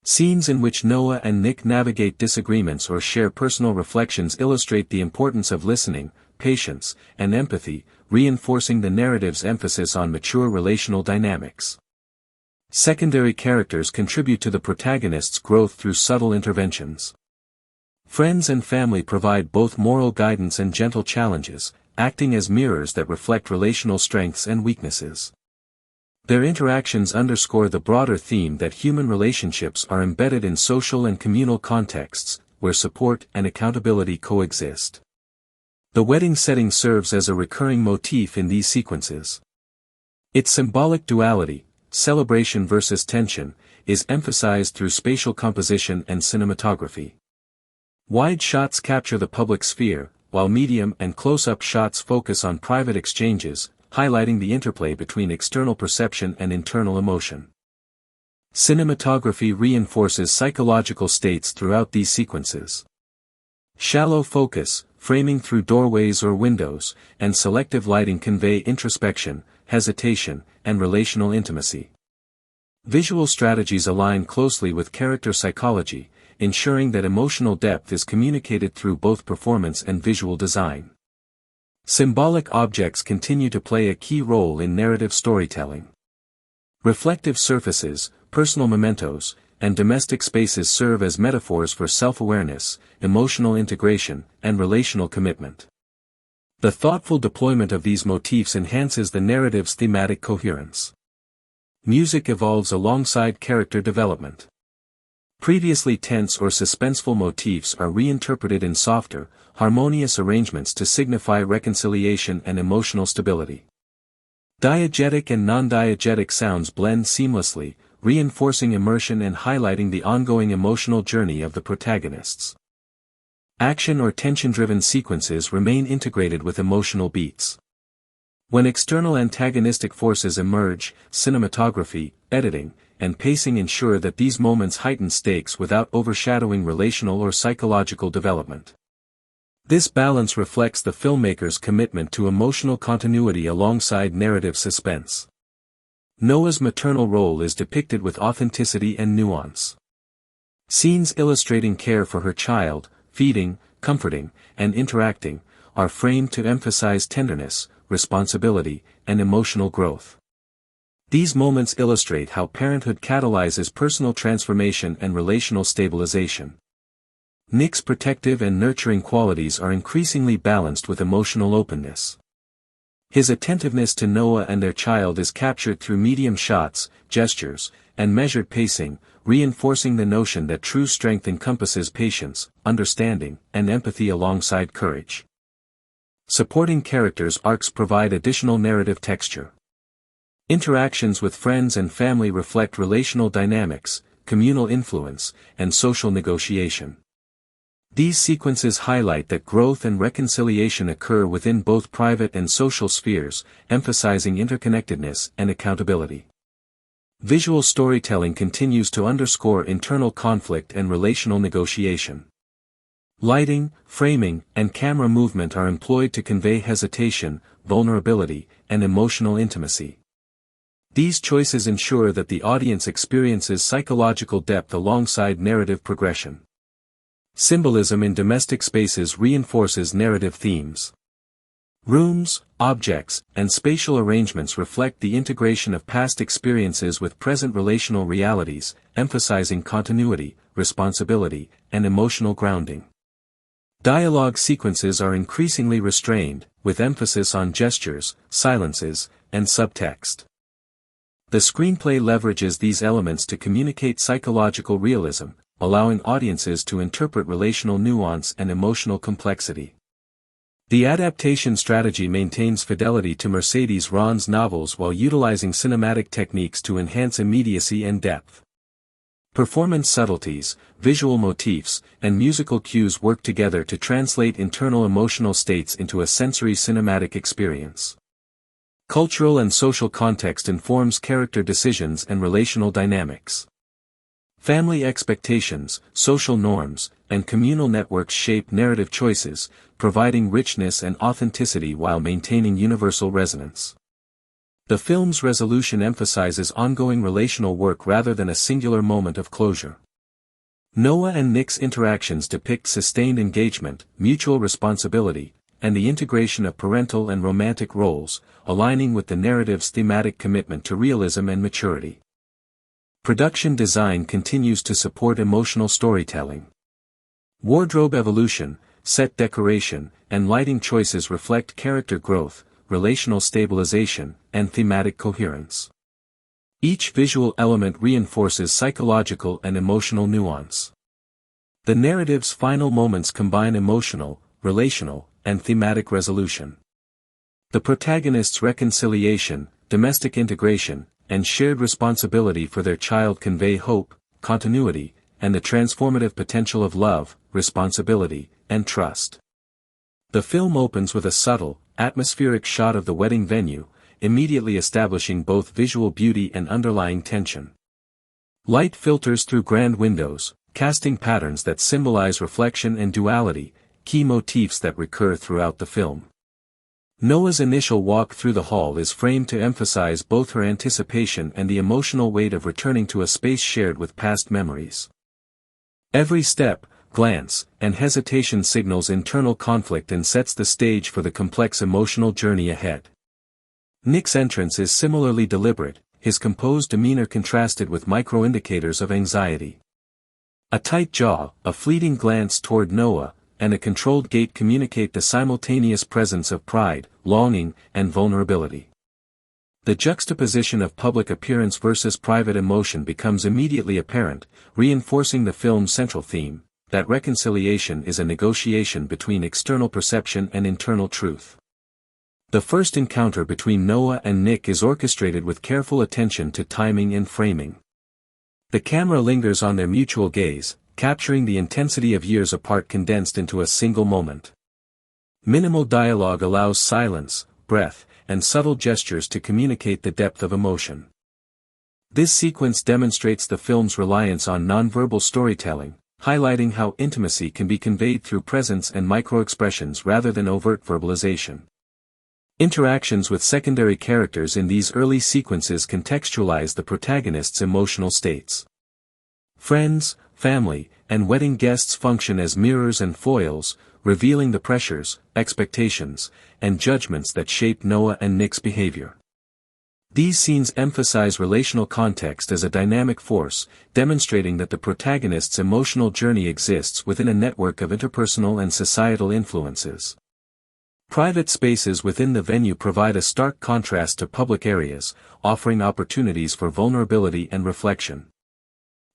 [SPEAKER 2] Scenes in which Noah and Nick navigate disagreements or share personal reflections illustrate the importance of listening, patience, and empathy, reinforcing the narrative's emphasis on mature relational dynamics. Secondary characters contribute to the protagonist's growth through subtle interventions. Friends and family provide both moral guidance and gentle challenges, acting as mirrors that reflect relational strengths and weaknesses. Their interactions underscore the broader theme that human relationships are embedded in social and communal contexts, where support and accountability coexist. The wedding setting serves as a recurring motif in these sequences. Its symbolic duality, celebration versus tension, is emphasized through spatial composition and cinematography. Wide shots capture the public sphere, while medium and close-up shots focus on private exchanges, highlighting the interplay between external perception and internal emotion. Cinematography reinforces psychological states throughout these sequences. Shallow focus, framing through doorways or windows, and selective lighting convey introspection, hesitation, and relational intimacy. Visual strategies align closely with character psychology, ensuring that emotional depth is communicated through both performance and visual design. Symbolic objects continue to play a key role in narrative storytelling. Reflective surfaces, personal mementos, and domestic spaces serve as metaphors for self-awareness, emotional integration, and relational commitment. The thoughtful deployment of these motifs enhances the narrative's thematic coherence. Music evolves alongside character development. Previously tense or suspenseful motifs are reinterpreted in softer, harmonious arrangements to signify reconciliation and emotional stability. Diegetic and non-diegetic sounds blend seamlessly, reinforcing immersion and highlighting the ongoing emotional journey of the protagonists. Action or tension-driven sequences remain integrated with emotional beats. When external antagonistic forces emerge, cinematography, editing, and pacing ensure that these moments heighten stakes without overshadowing relational or psychological development. This balance reflects the filmmaker's commitment to emotional continuity alongside narrative suspense. Noah's maternal role is depicted with authenticity and nuance. Scenes illustrating care for her child, feeding, comforting, and interacting, are framed to emphasize tenderness, responsibility, and emotional growth. These moments illustrate how parenthood catalyzes personal transformation and relational stabilization. Nick's protective and nurturing qualities are increasingly balanced with emotional openness. His attentiveness to Noah and their child is captured through medium shots, gestures, and measured pacing, reinforcing the notion that true strength encompasses patience, understanding, and empathy alongside courage. Supporting characters' arcs provide additional narrative texture. Interactions with friends and family reflect relational dynamics, communal influence, and social negotiation. These sequences highlight that growth and reconciliation occur within both private and social spheres, emphasizing interconnectedness and accountability. Visual storytelling continues to underscore internal conflict and relational negotiation. Lighting, framing, and camera movement are employed to convey hesitation, vulnerability, and emotional intimacy. These choices ensure that the audience experiences psychological depth alongside narrative progression. Symbolism in domestic spaces reinforces narrative themes. Rooms, objects, and spatial arrangements reflect the integration of past experiences with present relational realities, emphasizing continuity, responsibility, and emotional grounding. Dialogue sequences are increasingly restrained, with emphasis on gestures, silences, and subtext. The screenplay leverages these elements to communicate psychological realism, allowing audiences to interpret relational nuance and emotional complexity. The adaptation strategy maintains fidelity to Mercedes Ron's novels while utilizing cinematic techniques to enhance immediacy and depth. Performance subtleties, visual motifs, and musical cues work together to translate internal emotional states into a sensory cinematic experience. Cultural and social context informs character decisions and relational dynamics. Family expectations, social norms, and communal networks shape narrative choices, providing richness and authenticity while maintaining universal resonance. The film's resolution emphasizes ongoing relational work rather than a singular moment of closure. Noah and Nick's interactions depict sustained engagement, mutual responsibility, and the integration of parental and romantic roles, aligning with the narrative's thematic commitment to realism and maturity. Production design continues to support emotional storytelling. Wardrobe evolution, set decoration, and lighting choices reflect character growth, relational stabilization, and thematic coherence. Each visual element reinforces psychological and emotional nuance. The narrative's final moments combine emotional, relational, and thematic resolution. The protagonist's reconciliation, domestic integration, and shared responsibility for their child convey hope, continuity, and the transformative potential of love, responsibility, and trust. The film opens with a subtle, atmospheric shot of the wedding venue, immediately establishing both visual beauty and underlying tension. Light filters through grand windows, casting patterns that symbolize reflection and duality, key motifs that recur throughout the film. Noah's initial walk through the hall is framed to emphasize both her anticipation and the emotional weight of returning to a space shared with past memories. Every step, glance, and hesitation signals internal conflict and sets the stage for the complex emotional journey ahead. Nick's entrance is similarly deliberate, his composed demeanor contrasted with micro-indicators of anxiety. A tight jaw, a fleeting glance toward Noah, and a controlled gait communicate the simultaneous presence of pride, longing, and vulnerability. The juxtaposition of public appearance versus private emotion becomes immediately apparent, reinforcing the film's central theme, that reconciliation is a negotiation between external perception and internal truth. The first encounter between Noah and Nick is orchestrated with careful attention to timing and framing. The camera lingers on their mutual gaze, capturing the intensity of years apart condensed into a single moment. Minimal dialogue allows silence, breath, and subtle gestures to communicate the depth of emotion. This sequence demonstrates the film's reliance on nonverbal storytelling, highlighting how intimacy can be conveyed through presence and microexpressions rather than overt verbalization. Interactions with secondary characters in these early sequences contextualize the protagonist's emotional states. Friends, family, and wedding guests function as mirrors and foils, revealing the pressures, expectations, and judgments that shape Noah and Nick's behavior. These scenes emphasize relational context as a dynamic force, demonstrating that the protagonist's emotional journey exists within a network of interpersonal and societal influences. Private spaces within the venue provide a stark contrast to public areas, offering opportunities for vulnerability and reflection.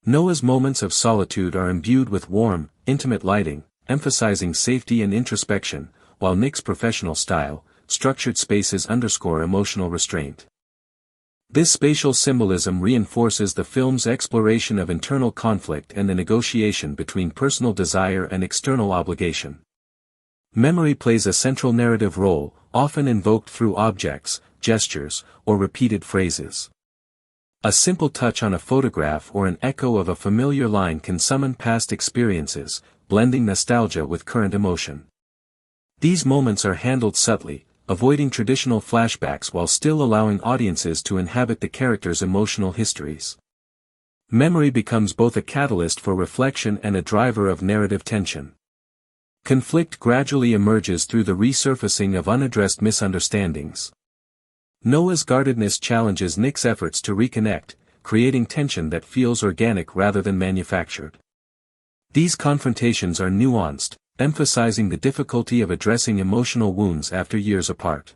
[SPEAKER 2] Noah's moments of solitude are imbued with warm, intimate lighting, emphasizing safety and introspection, while Nick's professional style, structured spaces underscore emotional restraint. This spatial symbolism reinforces the film's exploration of internal conflict and the negotiation between personal desire and external obligation. Memory plays a central narrative role, often invoked through objects, gestures, or repeated phrases. A simple touch on a photograph or an echo of a familiar line can summon past experiences, blending nostalgia with current emotion. These moments are handled subtly, avoiding traditional flashbacks while still allowing audiences to inhabit the characters' emotional histories. Memory becomes both a catalyst for reflection and a driver of narrative tension. Conflict gradually emerges through the resurfacing of unaddressed misunderstandings. Noah's guardedness challenges Nick's efforts to reconnect, creating tension that feels organic rather than manufactured. These confrontations are nuanced, emphasizing the difficulty of addressing emotional wounds after years apart.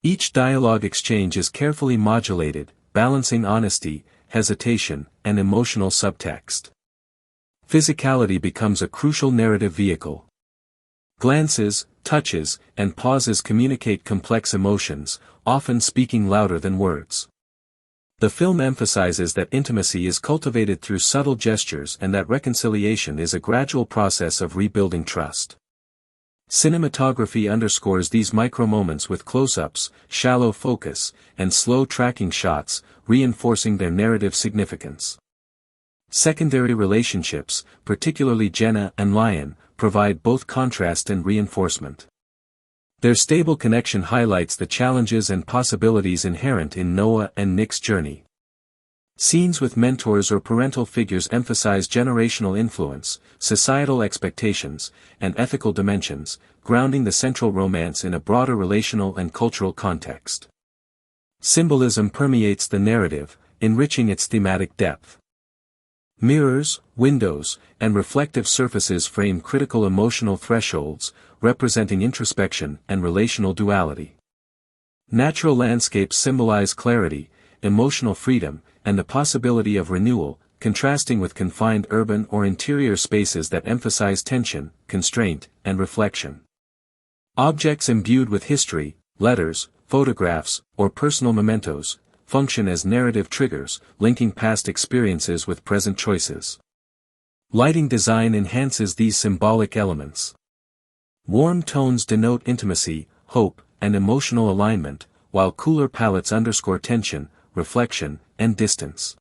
[SPEAKER 2] Each dialogue exchange is carefully modulated, balancing honesty, hesitation, and emotional subtext. Physicality becomes a crucial narrative vehicle. Glances, touches, and pauses communicate complex emotions, often speaking louder than words. The film emphasizes that intimacy is cultivated through subtle gestures and that reconciliation is a gradual process of rebuilding trust. Cinematography underscores these micro-moments with close-ups, shallow focus, and slow tracking shots, reinforcing their narrative significance. Secondary relationships, particularly Jenna and Lion, provide both contrast and reinforcement. Their stable connection highlights the challenges and possibilities inherent in Noah and Nick's journey. Scenes with mentors or parental figures emphasize generational influence, societal expectations, and ethical dimensions, grounding the central romance in a broader relational and cultural context. Symbolism permeates the narrative, enriching its thematic depth. Mirrors, windows, and reflective surfaces frame critical emotional thresholds, representing introspection and relational duality. Natural landscapes symbolize clarity, emotional freedom, and the possibility of renewal, contrasting with confined urban or interior spaces that emphasize tension, constraint, and reflection. Objects imbued with history, letters, photographs, or personal mementos, function as narrative triggers, linking past experiences with present choices. Lighting design enhances these symbolic elements. Warm tones denote intimacy, hope, and emotional alignment, while cooler palettes underscore tension, reflection, and distance.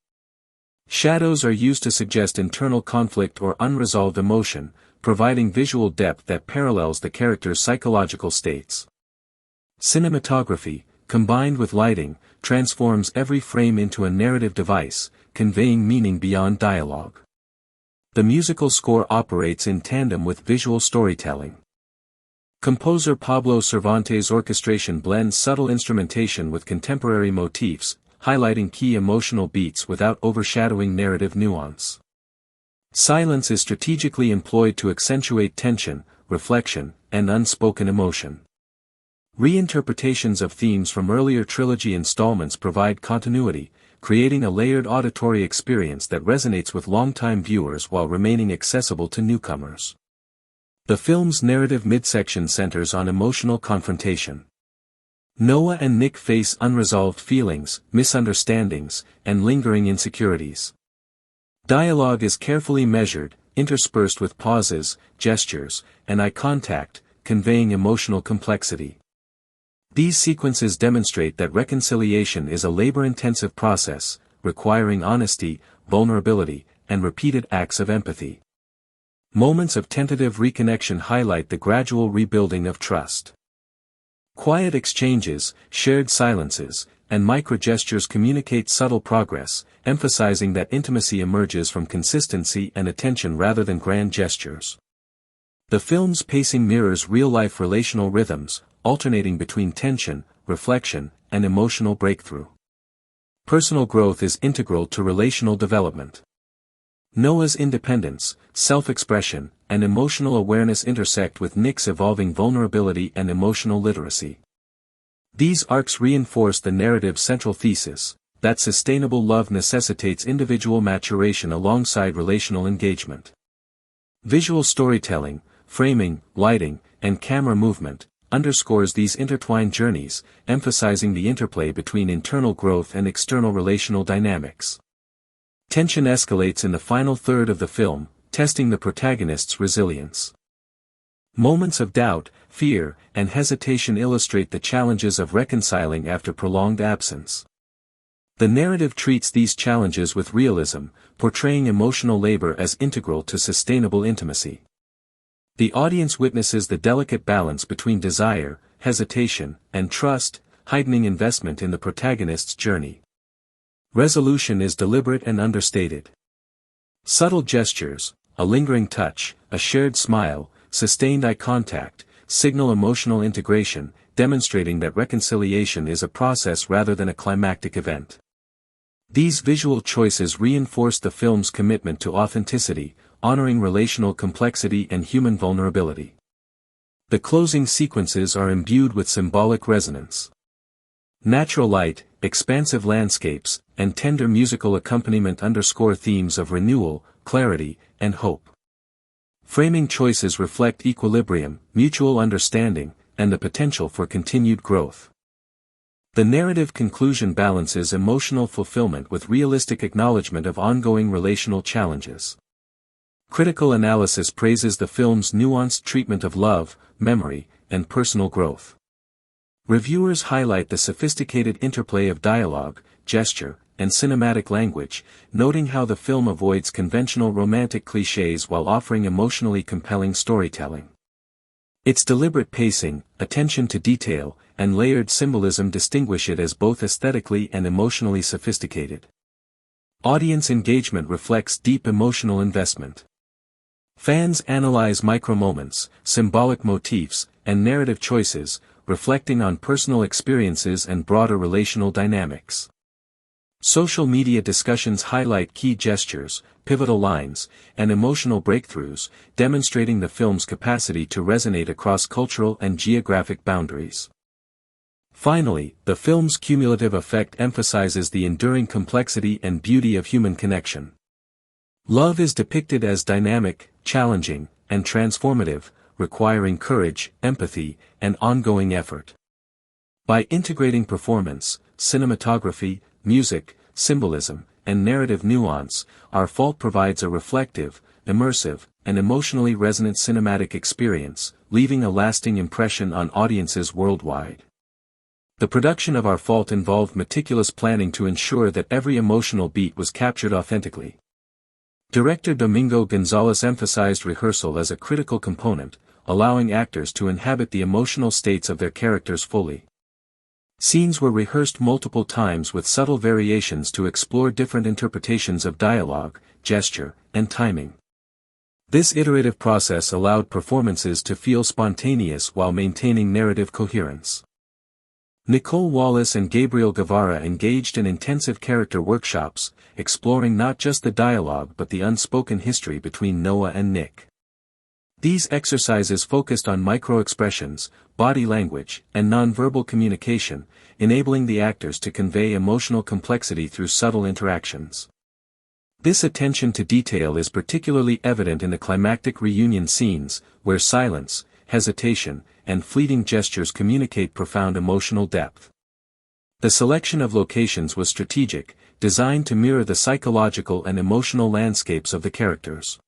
[SPEAKER 2] Shadows are used to suggest internal conflict or unresolved emotion, providing visual depth that parallels the character's psychological states. Cinematography, combined with lighting, transforms every frame into a narrative device, conveying meaning beyond dialogue. The musical score operates in tandem with visual storytelling. Composer Pablo Cervantes' orchestration blends subtle instrumentation with contemporary motifs, highlighting key emotional beats without overshadowing narrative nuance. Silence is strategically employed to accentuate tension, reflection, and unspoken emotion. Reinterpretations of themes from earlier trilogy installments provide continuity, creating a layered auditory experience that resonates with longtime viewers while remaining accessible to newcomers. The film's narrative midsection centers on emotional confrontation. Noah and Nick face unresolved feelings, misunderstandings, and lingering insecurities. Dialogue is carefully measured, interspersed with pauses, gestures, and eye contact, conveying emotional complexity. These sequences demonstrate that reconciliation is a labor-intensive process, requiring honesty, vulnerability, and repeated acts of empathy. Moments of tentative reconnection highlight the gradual rebuilding of trust. Quiet exchanges, shared silences, and micro-gestures communicate subtle progress, emphasizing that intimacy emerges from consistency and attention rather than grand gestures. The film's pacing mirrors real-life relational rhythms, alternating between tension, reflection, and emotional breakthrough. Personal growth is integral to relational development. Noah's independence, self-expression, and emotional awareness intersect with Nick's evolving vulnerability and emotional literacy. These arcs reinforce the narrative's central thesis, that sustainable love necessitates individual maturation alongside relational engagement. Visual storytelling, framing, lighting, and camera movement, underscores these intertwined journeys, emphasizing the interplay between internal growth and external relational dynamics. Tension escalates in the final third of the film, testing the protagonist's resilience. Moments of doubt, fear, and hesitation illustrate the challenges of reconciling after prolonged absence. The narrative treats these challenges with realism, portraying emotional labor as integral to sustainable intimacy. The audience witnesses the delicate balance between desire, hesitation, and trust, heightening investment in the protagonist's journey. Resolution is deliberate and understated. Subtle gestures, a lingering touch, a shared smile, sustained eye contact, signal emotional integration, demonstrating that reconciliation is a process rather than a climactic event. These visual choices reinforce the film's commitment to authenticity, honoring relational complexity and human vulnerability. The closing sequences are imbued with symbolic resonance. Natural light, expansive landscapes, and tender musical accompaniment underscore themes of renewal, clarity, and hope. Framing choices reflect equilibrium, mutual understanding, and the potential for continued growth. The narrative conclusion balances emotional fulfillment with realistic acknowledgement of ongoing relational challenges. Critical analysis praises the film's nuanced treatment of love, memory, and personal growth. Reviewers highlight the sophisticated interplay of dialogue, gesture, and cinematic language, noting how the film avoids conventional romantic clichés while offering emotionally compelling storytelling. Its deliberate pacing, attention to detail, and layered symbolism distinguish it as both aesthetically and emotionally sophisticated. Audience engagement reflects deep emotional investment. Fans analyze micro-moments, symbolic motifs, and narrative choices, reflecting on personal experiences and broader relational dynamics. Social media discussions highlight key gestures, pivotal lines, and emotional breakthroughs, demonstrating the film's capacity to resonate across cultural and geographic boundaries. Finally, the film's cumulative effect emphasizes the enduring complexity and beauty of human connection. Love is depicted as dynamic, challenging, and transformative, requiring courage, empathy, and ongoing effort. By integrating performance, cinematography, music, symbolism, and narrative nuance, Our Fault provides a reflective, immersive, and emotionally resonant cinematic experience, leaving a lasting impression on audiences worldwide. The production of Our Fault involved meticulous planning to ensure that every emotional beat was captured authentically. Director Domingo Gonzalez emphasized rehearsal as a critical component, allowing actors to inhabit the emotional states of their characters fully. Scenes were rehearsed multiple times with subtle variations to explore different interpretations of dialogue, gesture, and timing. This iterative process allowed performances to feel spontaneous while maintaining narrative coherence. Nicole, Wallace and Gabriel Guevara engaged in intensive character workshops, exploring not just the dialogue but the unspoken history between Noah and Nick. These exercises focused on micro-expressions, body language, and nonverbal communication, enabling the actors to convey emotional complexity through subtle interactions. This attention to detail is particularly evident in the climactic reunion scenes, where silence, hesitation, and fleeting gestures communicate profound emotional depth. The selection of locations was strategic, designed to mirror the psychological and emotional landscapes of the characters.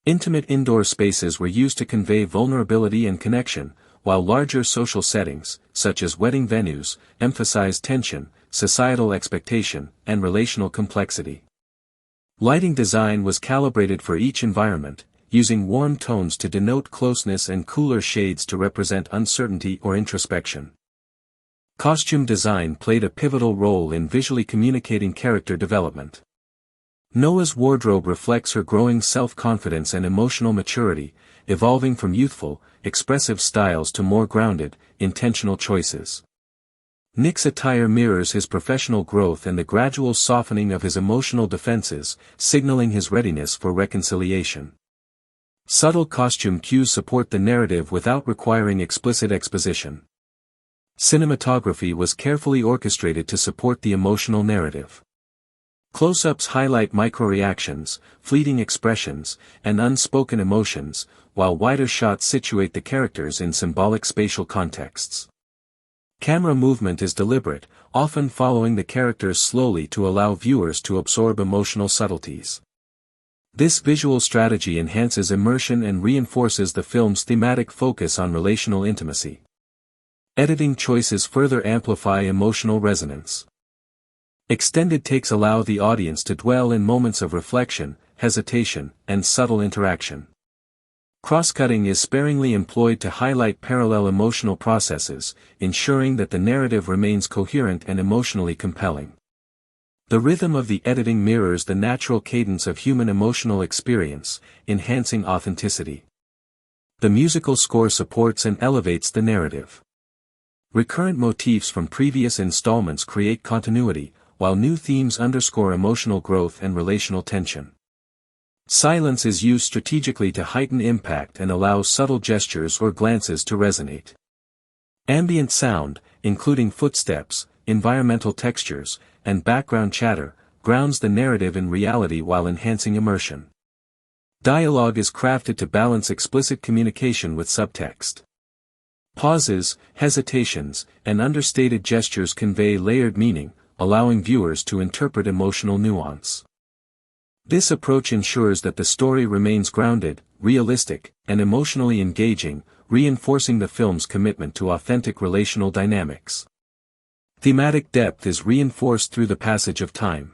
[SPEAKER 2] Intimate indoor spaces were used to convey vulnerability and connection, while larger social settings, such as wedding venues, emphasized tension, societal expectation, and relational complexity. Lighting design was calibrated for each environment, using warm tones to denote closeness and cooler shades to represent uncertainty or introspection. Costume design played a pivotal role in visually communicating character development. Noah's wardrobe reflects her growing self-confidence and emotional maturity, evolving from youthful, expressive styles to more grounded, intentional choices. Nick's attire mirrors his professional growth and the gradual softening of his emotional defenses, signaling his readiness for reconciliation. Subtle costume cues support the narrative without requiring explicit exposition. Cinematography was carefully orchestrated to support the emotional narrative. Close-ups highlight micro-reactions, fleeting expressions, and unspoken emotions, while wider shots situate the characters in symbolic spatial contexts. Camera movement is deliberate, often following the characters slowly to allow viewers to absorb emotional subtleties. This visual strategy enhances immersion and reinforces the film's thematic focus on relational intimacy. Editing choices further amplify emotional resonance. Extended takes allow the audience to dwell in moments of reflection, hesitation, and subtle interaction. Cross-cutting is sparingly employed to highlight parallel emotional processes, ensuring that the narrative remains coherent and emotionally compelling. The rhythm of the editing mirrors the natural cadence of human emotional experience, enhancing authenticity. The musical score supports and elevates the narrative. Recurrent motifs from previous installments create continuity, while new themes underscore emotional growth and relational tension. Silence is used strategically to heighten impact and allows subtle gestures or glances to resonate. Ambient sound, including footsteps, environmental textures, and background chatter, grounds the narrative in reality while enhancing immersion. Dialogue is crafted to balance explicit communication with subtext. Pauses, hesitations, and understated gestures convey layered meaning, allowing viewers to interpret emotional nuance. This approach ensures that the story remains grounded, realistic, and emotionally engaging, reinforcing the film's commitment to authentic relational dynamics. Thematic depth is reinforced through the passage of time.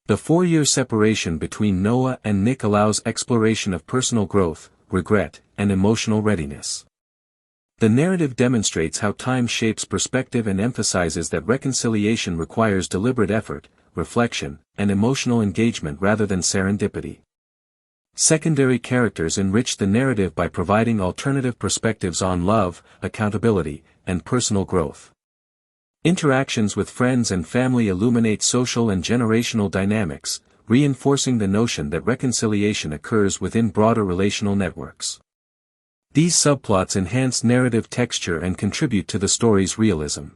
[SPEAKER 2] The 4-year separation between Noah and Nick allows exploration of personal growth, regret, and emotional readiness. The narrative demonstrates how time shapes perspective and emphasizes that reconciliation requires deliberate effort, reflection, and emotional engagement rather than serendipity. Secondary characters enrich the narrative by providing alternative perspectives on love, accountability, and personal growth. Interactions with friends and family illuminate social and generational dynamics, reinforcing the notion that reconciliation occurs within broader relational networks. These subplots enhance narrative texture and contribute to the story's realism.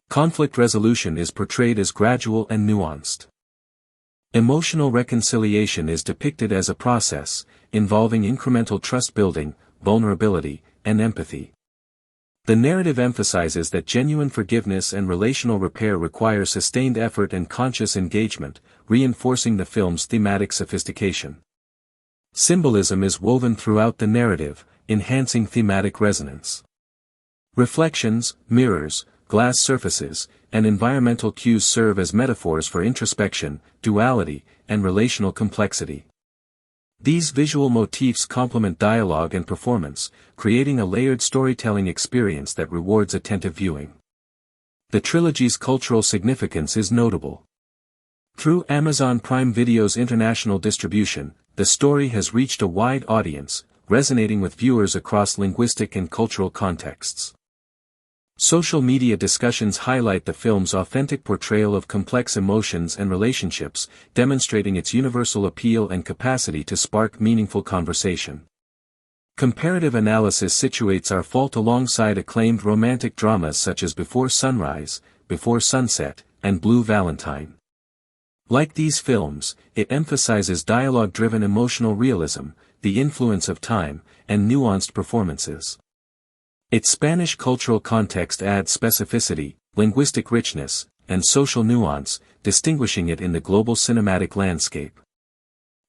[SPEAKER 2] Conflict resolution is portrayed as gradual and nuanced. Emotional reconciliation is depicted as a process, involving incremental trust building, vulnerability, and empathy. The narrative emphasizes that genuine forgiveness and relational repair require sustained effort and conscious engagement, reinforcing the film's thematic sophistication. Symbolism is woven throughout the narrative, enhancing thematic resonance. Reflections, mirrors, glass surfaces, and environmental cues serve as metaphors for introspection, duality, and relational complexity. These visual motifs complement dialogue and performance, creating a layered storytelling experience that rewards attentive viewing. The trilogy's cultural significance is notable. Through Amazon Prime Video's international distribution, the story has reached a wide audience, resonating with viewers across linguistic and cultural contexts. Social media discussions highlight the film's authentic portrayal of complex emotions and relationships, demonstrating its universal appeal and capacity to spark meaningful conversation. Comparative analysis situates Our Fault alongside acclaimed romantic dramas such as Before Sunrise, Before Sunset, and Blue Valentine. Like these films, it emphasizes dialogue-driven emotional realism, the influence of time, and nuanced performances. Its Spanish cultural context adds specificity, linguistic richness, and social nuance, distinguishing it in the global cinematic landscape.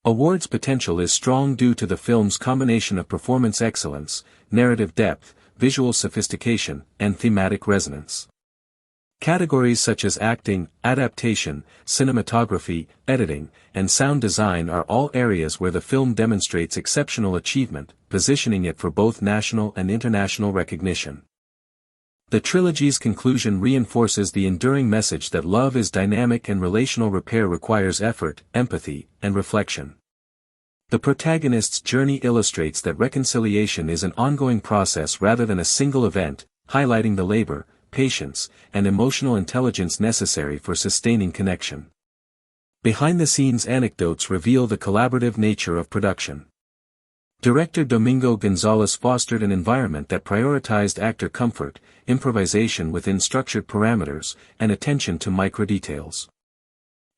[SPEAKER 2] Awards potential is strong due to the film's combination of performance excellence, narrative depth, visual sophistication, and thematic resonance. Categories such as acting, adaptation, cinematography, editing, and sound design are all areas where the film demonstrates exceptional achievement, positioning it for both national and international recognition. The trilogy's conclusion reinforces the enduring message that love is dynamic and relational repair requires effort, empathy, and reflection. The protagonist's journey illustrates that reconciliation is an ongoing process rather than a single event, highlighting the labor, patience, and emotional intelligence necessary for sustaining connection. Behind-the-scenes anecdotes reveal the collaborative nature of production. Director Domingo Gonzalez fostered an environment that prioritized actor comfort, improvisation within structured parameters, and attention to micro-details.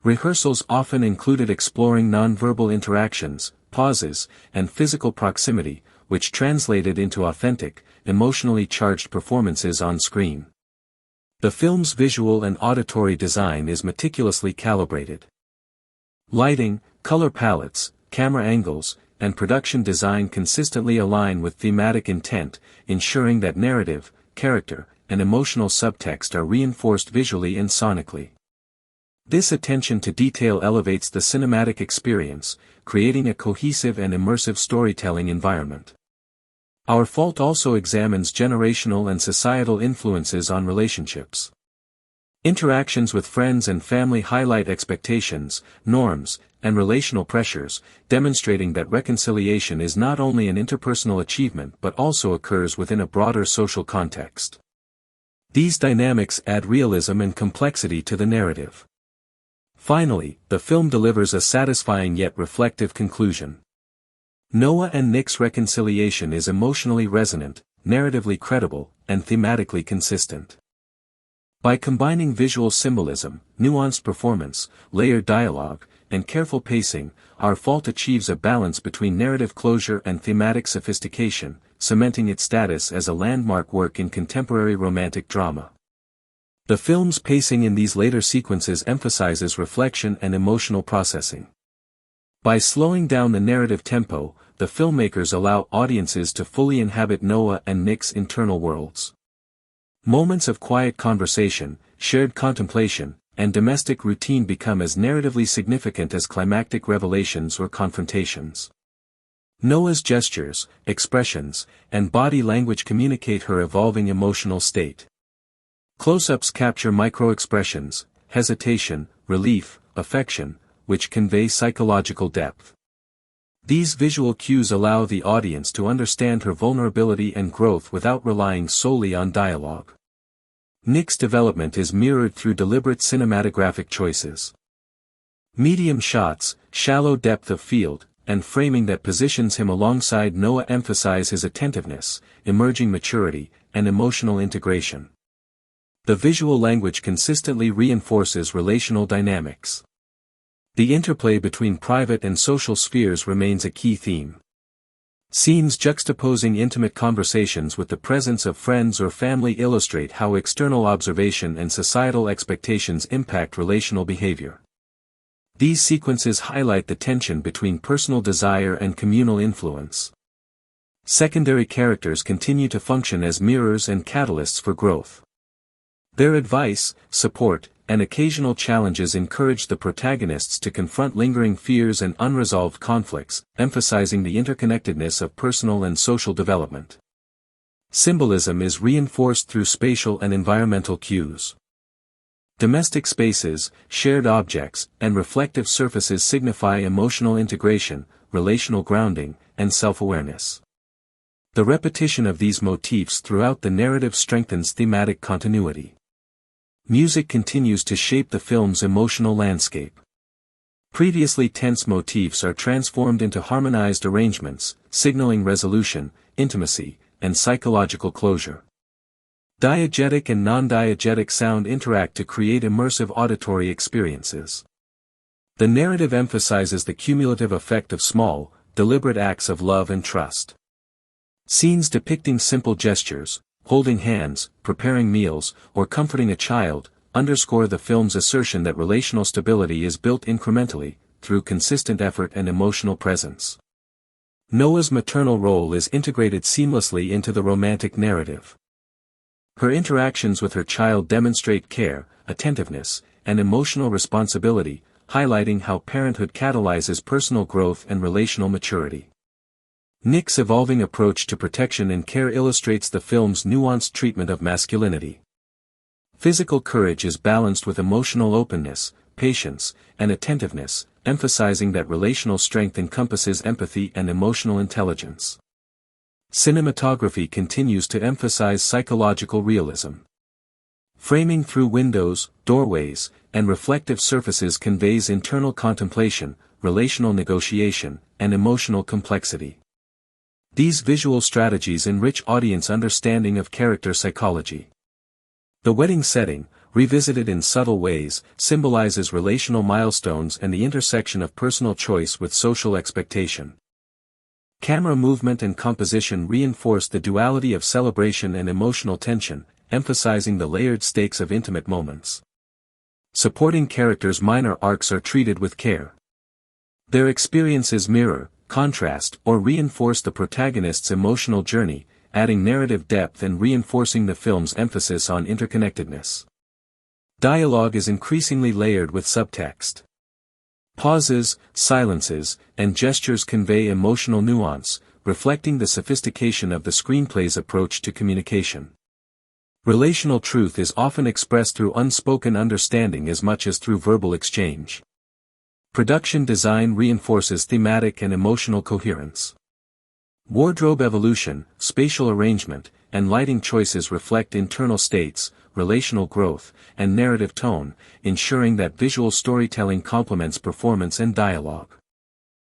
[SPEAKER 2] Rehearsals often included exploring nonverbal interactions, pauses, and physical proximity, which translated into authentic, emotionally charged performances on screen. The film's visual and auditory design is meticulously calibrated. Lighting, color palettes, camera angles, and production design consistently align with thematic intent, ensuring that narrative, character, and emotional subtext are reinforced visually and sonically. This attention to detail elevates the cinematic experience, creating a cohesive and immersive storytelling environment. Our Fault also examines generational and societal influences on relationships. Interactions with friends and family highlight expectations, norms, and relational pressures, demonstrating that reconciliation is not only an interpersonal achievement but also occurs within a broader social context. These dynamics add realism and complexity to the narrative. Finally, the film delivers a satisfying yet reflective conclusion. Noah and Nick's reconciliation is emotionally resonant, narratively credible, and thematically consistent. By combining visual symbolism, nuanced performance, layered dialogue, and careful pacing, Our Fault achieves a balance between narrative closure and thematic sophistication, cementing its status as a landmark work in contemporary romantic drama. The film's pacing in these later sequences emphasizes reflection and emotional processing. By slowing down the narrative tempo, the filmmakers allow audiences to fully inhabit Noah and Nick's internal worlds. Moments of quiet conversation, shared contemplation, and domestic routine become as narratively significant as climactic revelations or confrontations. Noah's gestures, expressions, and body language communicate her evolving emotional state. Close-ups capture micro-expressions, hesitation, relief, affection, which convey psychological depth. These visual cues allow the audience to understand her vulnerability and growth without relying solely on dialogue. Nick's development is mirrored through deliberate cinematographic choices. Medium shots, shallow depth of field, and framing that positions him alongside Noah emphasize his attentiveness, emerging maturity, and emotional integration. The visual language consistently reinforces relational dynamics. The interplay between private and social spheres remains a key theme. Scenes juxtaposing intimate conversations with the presence of friends or family illustrate how external observation and societal expectations impact relational behavior. These sequences highlight the tension between personal desire and communal influence. Secondary characters continue to function as mirrors and catalysts for growth. Their advice, support, and occasional challenges encourage the protagonists to confront lingering fears and unresolved conflicts, emphasizing the interconnectedness of personal and social development. Symbolism is reinforced through spatial and environmental cues. Domestic spaces, shared objects, and reflective surfaces signify emotional integration, relational grounding, and self-awareness. The repetition of these motifs throughout the narrative strengthens thematic continuity. Music continues to shape the film's emotional landscape. Previously tense motifs are transformed into harmonized arrangements, signaling resolution, intimacy, and psychological closure. Diegetic and non-diegetic sound interact to create immersive auditory experiences. The narrative emphasizes the cumulative effect of small, deliberate acts of love and trust. Scenes depicting simple gestures, holding hands, preparing meals, or comforting a child, underscore the film's assertion that relational stability is built incrementally, through consistent effort and emotional presence. Noah's maternal role is integrated seamlessly into the romantic narrative. Her interactions with her child demonstrate care, attentiveness, and emotional responsibility, highlighting how parenthood catalyzes personal growth and relational maturity. Nick's evolving approach to protection and care illustrates the film's nuanced treatment of masculinity. Physical courage is balanced with emotional openness, patience, and attentiveness, emphasizing that relational strength encompasses empathy and emotional intelligence. Cinematography continues to emphasize psychological realism. Framing through windows, doorways, and reflective surfaces conveys internal contemplation, relational negotiation, and emotional complexity. These visual strategies enrich audience understanding of character psychology. The wedding setting, revisited in subtle ways, symbolizes relational milestones and the intersection of personal choice with social expectation. Camera movement and composition reinforce the duality of celebration and emotional tension, emphasizing the layered stakes of intimate moments. Supporting characters' minor arcs are treated with care. Their experiences mirror, contrast, or reinforce the protagonist's emotional journey, adding narrative depth and reinforcing the film's emphasis on interconnectedness. Dialogue is increasingly layered with subtext. Pauses, silences, and gestures convey emotional nuance, reflecting the sophistication of the screenplay's approach to communication. Relational truth is often expressed through unspoken understanding as much as through verbal exchange. Production design reinforces thematic and emotional coherence. Wardrobe evolution, spatial arrangement, and lighting choices reflect internal states, relational growth, and narrative tone, ensuring that visual storytelling complements performance and dialogue.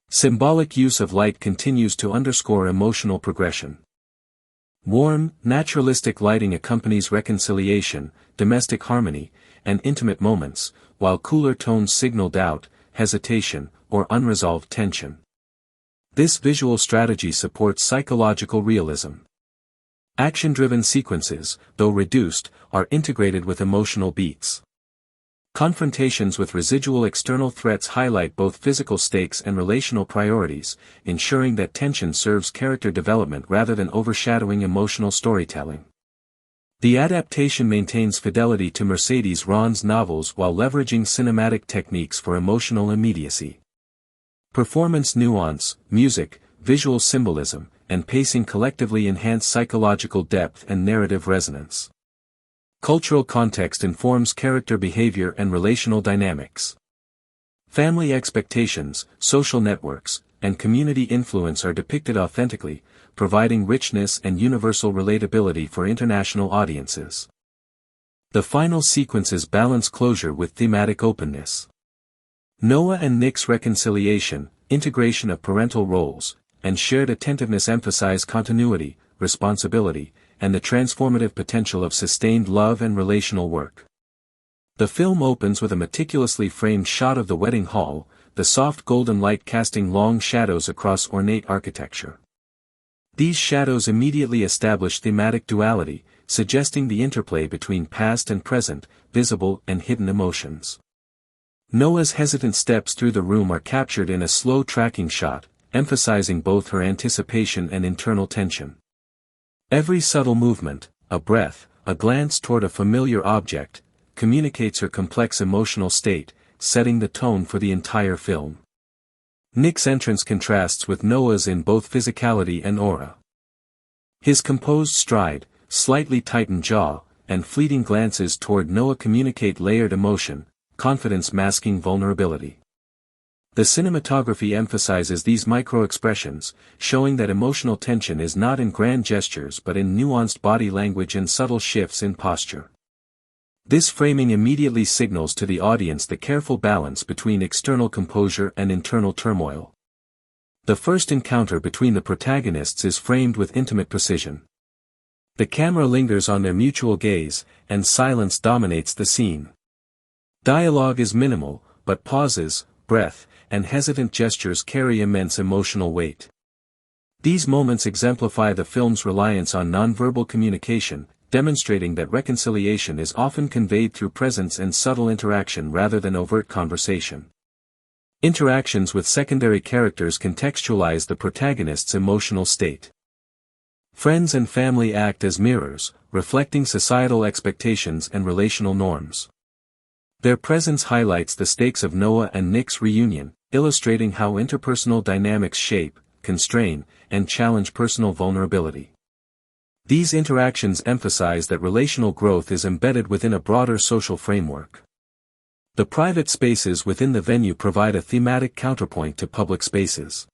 [SPEAKER 2] Symbolic use of light continues to underscore emotional progression. Warm, naturalistic lighting accompanies reconciliation, domestic harmony, and intimate moments, while cooler tones signal doubt, hesitation, or unresolved tension. This visual strategy supports psychological realism. Action-driven sequences, though reduced, are integrated with emotional beats. Confrontations with residual external threats highlight both physical stakes and relational priorities, ensuring that tension serves character development rather than overshadowing emotional storytelling. The adaptation maintains fidelity to Mercedes Ron's novels while leveraging cinematic techniques for emotional immediacy. Performance nuance, music, visual symbolism, and pacing collectively enhance psychological depth and narrative resonance. Cultural context informs character behavior and relational dynamics. Family expectations, social networks, and community influence are depicted authentically, providing richness and universal relatability for international audiences. The final sequences balance closure with thematic openness. Noah and Nick's reconciliation, integration of parental roles, and shared attentiveness emphasize continuity, responsibility, and the transformative potential of sustained love and relational work. The film opens with a meticulously framed shot of the wedding hall, the soft golden light casting long shadows across ornate architecture. These shadows immediately establish thematic duality, suggesting the interplay between past and present, visible and hidden emotions. Noah's hesitant steps through the room are captured in a slow tracking shot, emphasizing both her anticipation and internal tension. Every subtle movement, a breath, a glance toward a familiar object, communicates her complex emotional state, setting the tone for the entire film. Nick's entrance contrasts with Noah's in both physicality and aura. His composed stride, slightly tightened jaw, and fleeting glances toward Noah communicate layered emotion, confidence masking vulnerability. The cinematography emphasizes these micro-expressions, showing that emotional tension is not in grand gestures but in nuanced body language and subtle shifts in posture. This framing immediately signals to the audience the careful balance between external composure and internal turmoil. The first encounter between the protagonists is framed with intimate precision. The camera lingers on their mutual gaze, and silence dominates the scene. Dialogue is minimal, but pauses, breath, and hesitant gestures carry immense emotional weight. These moments exemplify the film's reliance on nonverbal communication, demonstrating that reconciliation is often conveyed through presence and subtle interaction rather than overt conversation. Interactions with secondary characters contextualize the protagonist's emotional state. Friends and family act as mirrors, reflecting societal expectations and relational norms. Their presence highlights the stakes of Noah and Nick's reunion, illustrating how interpersonal dynamics shape, constrain, and challenge personal vulnerability. These interactions emphasize that relational growth is embedded within a broader social framework. The private spaces within the venue provide a thematic counterpoint to public spaces.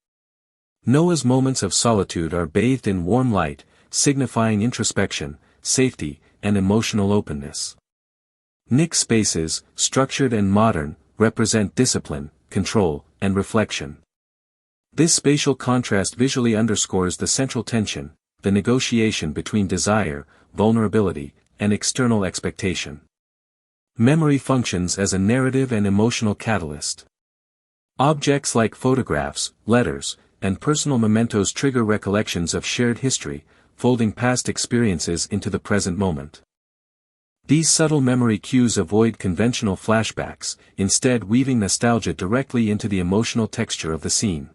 [SPEAKER 2] Noah's moments of solitude are bathed in warm light, signifying introspection, safety, and emotional openness. Nick's spaces, structured and modern, represent discipline, control, and reflection. This spatial contrast visually underscores the central tension, the negotiation between desire, vulnerability, and external expectation. Memory functions as a narrative and emotional catalyst. Objects like photographs, letters, and personal mementos trigger recollections of shared history, folding past experiences into the present moment. These subtle memory cues avoid conventional flashbacks, instead weaving nostalgia directly into the emotional texture of the scene.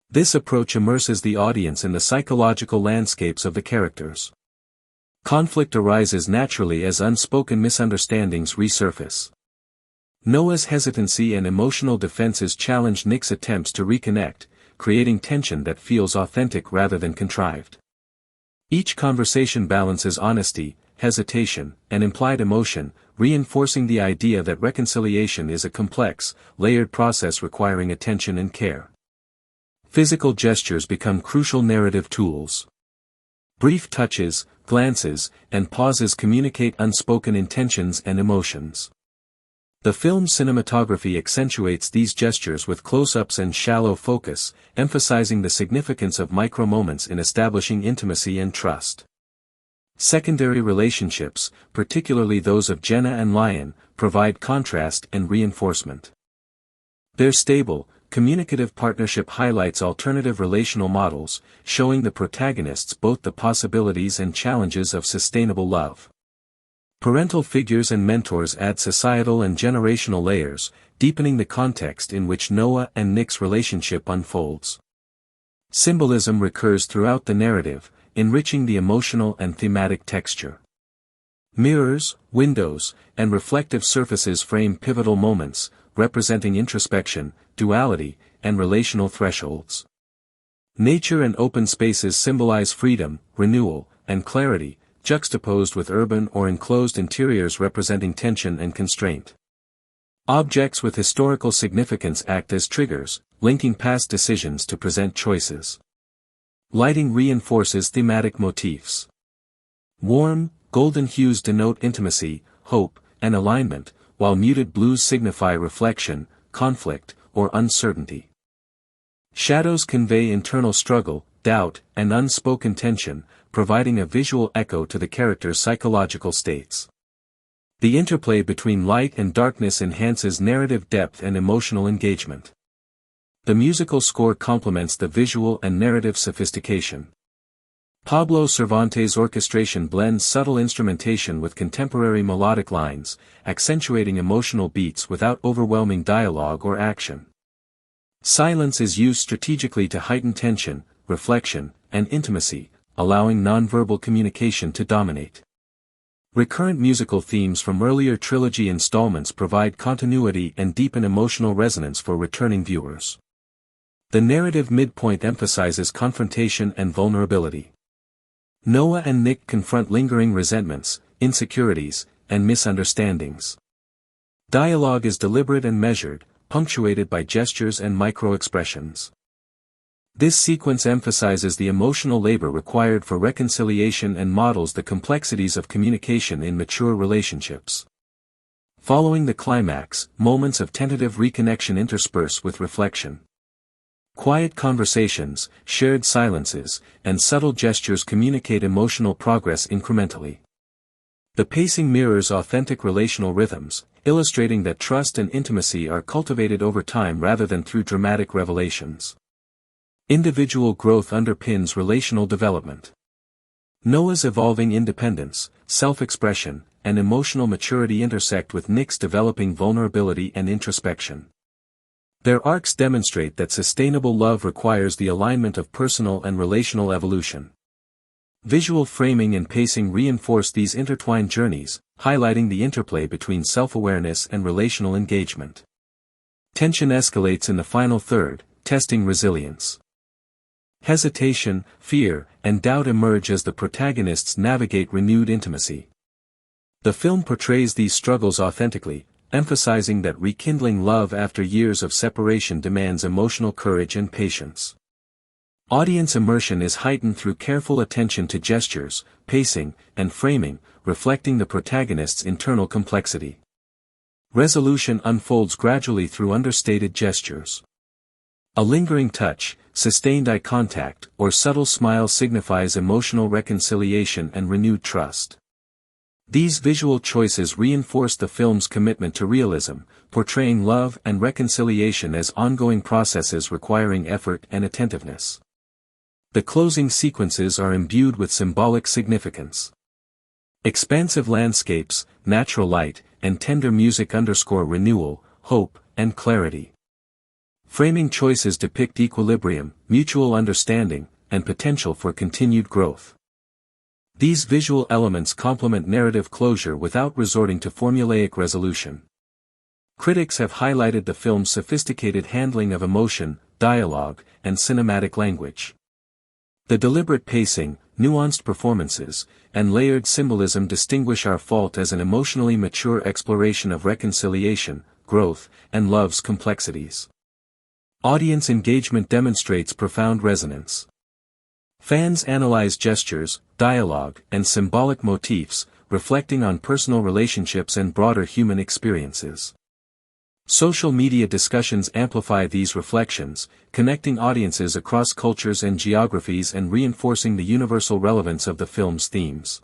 [SPEAKER 2] This approach immerses the audience in the psychological landscapes of the characters. Conflict arises naturally as unspoken misunderstandings resurface. Noah's hesitancy and emotional defenses challenge Nick's attempts to reconnect, creating tension that feels authentic rather than contrived. Each conversation balances honesty, hesitation, and implied emotion, reinforcing the idea that reconciliation is a complex, layered process requiring attention and care. Physical gestures become crucial narrative tools. Brief touches, glances, and pauses communicate unspoken intentions and emotions. The film's cinematography accentuates these gestures with close-ups and shallow focus, emphasizing the significance of micro-moments in establishing intimacy and trust. Secondary relationships, particularly those of Jenna and Lion, provide contrast and reinforcement. Their stable, communicative partnership highlights alternative relational models, showing the protagonists both the possibilities and challenges of sustainable love. Parental figures and mentors add societal and generational layers, deepening the context in which Noah and Nick's relationship unfolds. Symbolism recurs throughout the narrative, enriching the emotional and thematic texture. Mirrors, windows, and reflective surfaces frame pivotal moments, representing introspection, duality, and relational thresholds. Nature and open spaces symbolize freedom, renewal, and clarity, juxtaposed with urban or enclosed interiors representing tension and constraint. Objects with historical significance act as triggers, linking past decisions to present choices. Lighting reinforces thematic motifs. Warm, golden hues denote intimacy, hope, and alignment, while muted blues signify reflection, conflict, or uncertainty. Shadows convey internal struggle, doubt, and unspoken tension, providing a visual echo to the characters' psychological states. The interplay between light and darkness enhances narrative depth and emotional engagement. The musical score complements the visual and narrative sophistication. Pablo Cervantes' orchestration blends subtle instrumentation with contemporary melodic lines, accentuating emotional beats without overwhelming dialogue or action. Silence is used strategically to heighten tension, reflection, and intimacy, allowing nonverbal communication to dominate. Recurrent musical themes from earlier trilogy installments provide continuity and deepen emotional resonance for returning viewers. The narrative midpoint emphasizes confrontation and vulnerability. Noah and Nick confront lingering resentments, insecurities, and misunderstandings. Dialogue is deliberate and measured, punctuated by gestures and micro-expressions. This sequence emphasizes the emotional labor required for reconciliation and models the complexities of communication in mature relationships. Following the climax, moments of tentative reconnection intersperse with reflection. Quiet conversations, shared silences, and subtle gestures communicate emotional progress incrementally. The pacing mirrors authentic relational rhythms, illustrating that trust and intimacy are cultivated over time rather than through dramatic revelations. Individual growth underpins relational development. Noah's evolving independence, self-expression, and emotional maturity intersect with Nick's developing vulnerability and introspection. Their arcs demonstrate that sustainable love requires the alignment of personal and relational evolution. Visual framing and pacing reinforce these intertwined journeys, highlighting the interplay between self-awareness and relational engagement. Tension escalates in the final third, testing resilience. Hesitation, fear, and doubt emerge as the protagonists navigate renewed intimacy. The film portrays these struggles authentically, emphasizing that rekindling love after years of separation demands emotional courage and patience. Audience immersion is heightened through careful attention to gestures, pacing, and framing, reflecting the protagonist's internal complexity. Resolution unfolds gradually through understated gestures. A lingering touch, sustained eye contact, or subtle smile signifies emotional reconciliation and renewed trust. These visual choices reinforce the film's commitment to realism, portraying love and reconciliation as ongoing processes requiring effort and attentiveness. The closing sequences are imbued with symbolic significance. Expansive landscapes, natural light, and tender music underscore renewal, hope, and clarity. Framing choices depict equilibrium, mutual understanding, and potential for continued growth. These visual elements complement narrative closure without resorting to formulaic resolution. Critics have highlighted the film's sophisticated handling of emotion, dialogue, and cinematic language. The deliberate pacing, nuanced performances, and layered symbolism distinguish Our Fault as an emotionally mature exploration of reconciliation, growth, and love's complexities. Audience engagement demonstrates profound resonance. Fans analyze gestures, dialogue, and symbolic motifs, reflecting on personal relationships and broader human experiences. Social media discussions amplify these reflections, connecting audiences across cultures and geographies and reinforcing the universal relevance of the film's themes.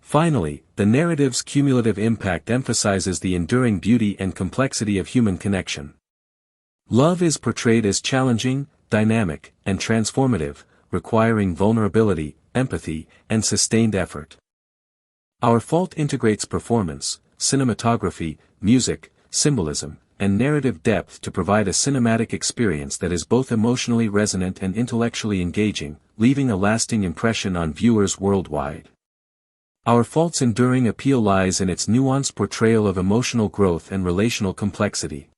[SPEAKER 2] Finally, the narrative's cumulative impact emphasizes the enduring beauty and complexity of human connection. Love is portrayed as challenging, dynamic, and transformative, requiring vulnerability, empathy, and sustained effort. Our Fault integrates performance, cinematography, music, symbolism, and narrative depth to provide a cinematic experience that is both emotionally resonant and intellectually engaging, leaving a lasting impression on viewers worldwide. Our Fault's enduring appeal lies in its nuanced portrayal of emotional growth and relational complexity.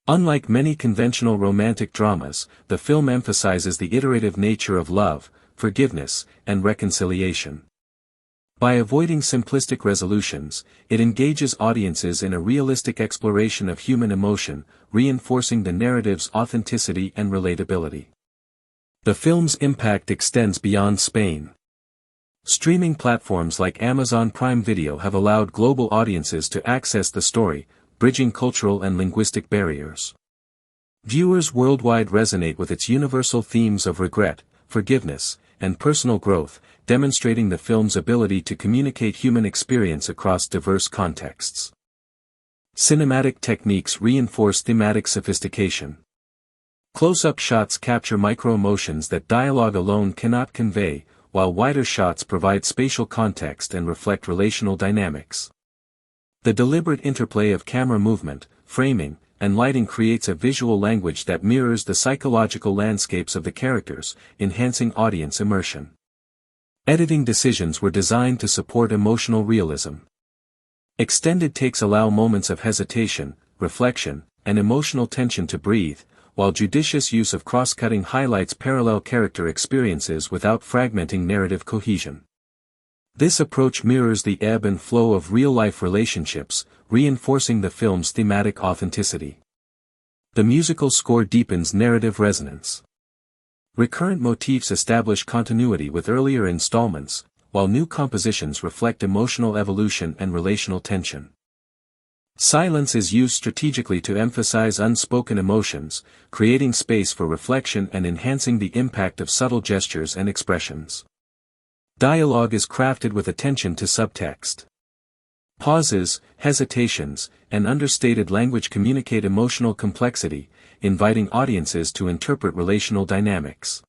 [SPEAKER 2] Unlike many conventional romantic dramas, the film emphasizes the iterative nature of love, forgiveness, and reconciliation. By avoiding simplistic resolutions, it engages audiences in a realistic exploration of human emotion, reinforcing the narrative's authenticity and relatability. The film's impact extends beyond Spain. Streaming platforms like Amazon Prime Video have allowed global audiences to access the story, bridging cultural and linguistic barriers. Viewers worldwide resonate with its universal themes of regret, forgiveness, and personal growth, demonstrating the film's ability to communicate human experience across diverse contexts. Cinematic techniques reinforce thematic sophistication. Close-up shots capture micro-emotions that dialogue alone cannot convey, while wider shots provide spatial context and reflect relational dynamics. The deliberate interplay of camera movement, framing, and lighting creates a visual language that mirrors the psychological landscapes of the characters, enhancing audience immersion. Editing decisions were designed to support emotional realism. Extended takes allow moments of hesitation, reflection, and emotional tension to breathe, while judicious use of cross-cutting highlights parallel character experiences without fragmenting narrative cohesion. This approach mirrors the ebb and flow of real-life relationships, reinforcing the film's thematic authenticity. The musical score deepens narrative resonance. Recurrent motifs establish continuity with earlier installments, while new compositions reflect emotional evolution and relational tension. Silence is used strategically to emphasize unspoken emotions, creating space for reflection and enhancing the impact of subtle gestures and expressions. Dialogue is crafted with attention to subtext. Pauses, hesitations, and understated language communicate emotional complexity, inviting audiences to interpret relational dynamics.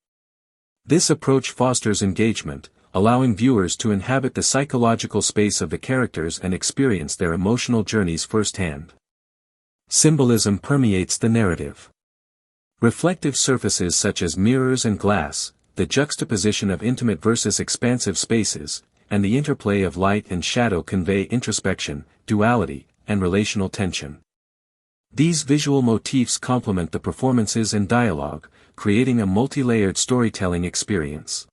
[SPEAKER 2] This approach fosters engagement, allowing viewers to inhabit the psychological space of the characters and experience their emotional journeys firsthand. Symbolism permeates the narrative. Reflective surfaces such as mirrors and glass, the juxtaposition of intimate versus expansive spaces, and the interplay of light and shadow convey introspection, duality, and relational tension. These visual motifs complement the performances and dialogue, creating a multi-layered storytelling experience.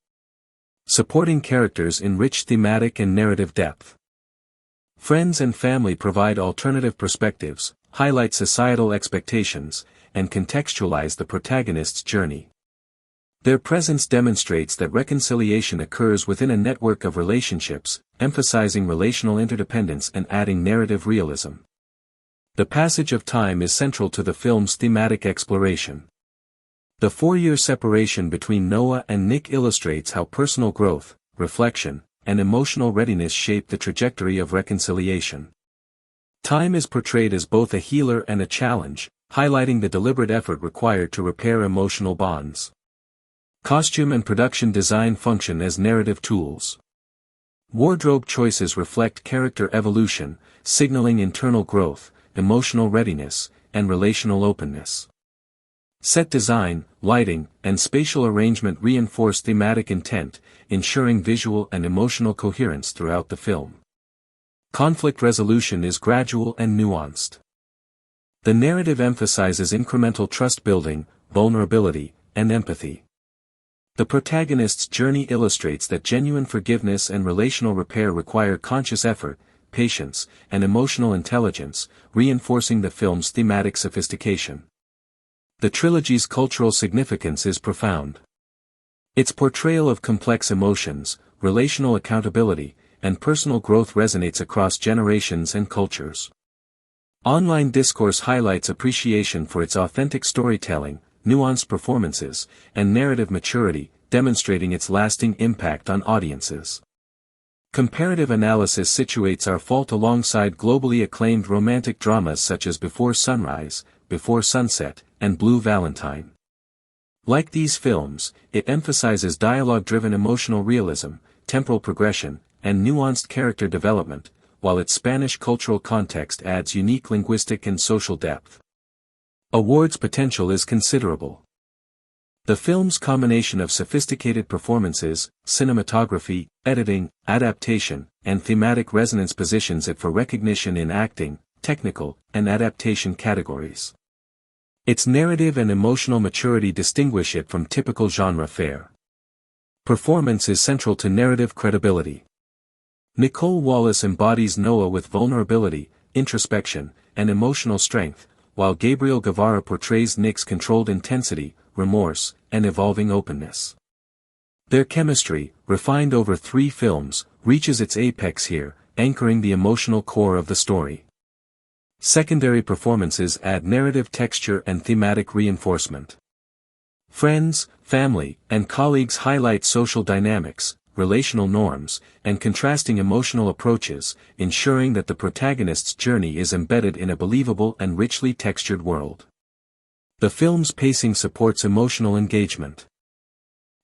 [SPEAKER 2] Supporting characters enrich thematic and narrative depth. Friends and family provide alternative perspectives, highlight societal expectations, and contextualize the protagonist's journey. Their presence demonstrates that reconciliation occurs within a network of relationships, emphasizing relational interdependence and adding narrative realism. The passage of time is central to the film's thematic exploration. The 4-year separation between Noah and Nick illustrates how personal growth, reflection, and emotional readiness shape the trajectory of reconciliation. Time is portrayed as both a healer and a challenge, highlighting the deliberate effort required to repair emotional bonds. Costume and production design function as narrative tools. Wardrobe choices reflect character evolution, signaling internal growth, emotional readiness, and relational openness. Set design, lighting, and spatial arrangement reinforce thematic intent, ensuring visual and emotional coherence throughout the film. Conflict resolution is gradual and nuanced. The narrative emphasizes incremental trust building, vulnerability, and empathy. The protagonist's journey illustrates that genuine forgiveness and relational repair require conscious effort, patience, and emotional intelligence, reinforcing the film's thematic sophistication. The trilogy's cultural significance is profound. Its portrayal of complex emotions, relational accountability, and personal growth resonates across generations and cultures. Online discourse highlights appreciation for its authentic storytelling, nuanced performances, and narrative maturity, demonstrating its lasting impact on audiences. Comparative analysis situates Our Fault alongside globally acclaimed romantic dramas such as Before Sunrise, Before Sunset, and Blue Valentine. Like these films, it emphasizes dialogue-driven emotional realism, temporal progression, and nuanced character development, while its Spanish cultural context adds unique linguistic and social depth. Awards potential is considerable. The film's combination of sophisticated performances, cinematography, editing, adaptation, and thematic resonance positions it for recognition in acting, technical, and adaptation categories. Its narrative and emotional maturity distinguish it from typical genre fare. Performance is central to narrative credibility. Nicole Wallace embodies Noah with vulnerability, introspection, and emotional strength, while Gabriel Guevara portrays Nick's controlled intensity, remorse, and evolving openness. Their chemistry, refined over 3 films, reaches its apex here, anchoring the emotional core of the story. Secondary performances add narrative texture and thematic reinforcement. Friends, family, and colleagues highlight social dynamics, relational norms, and contrasting emotional approaches, ensuring that the protagonist's journey is embedded in a believable and richly textured world. The film's pacing supports emotional engagement.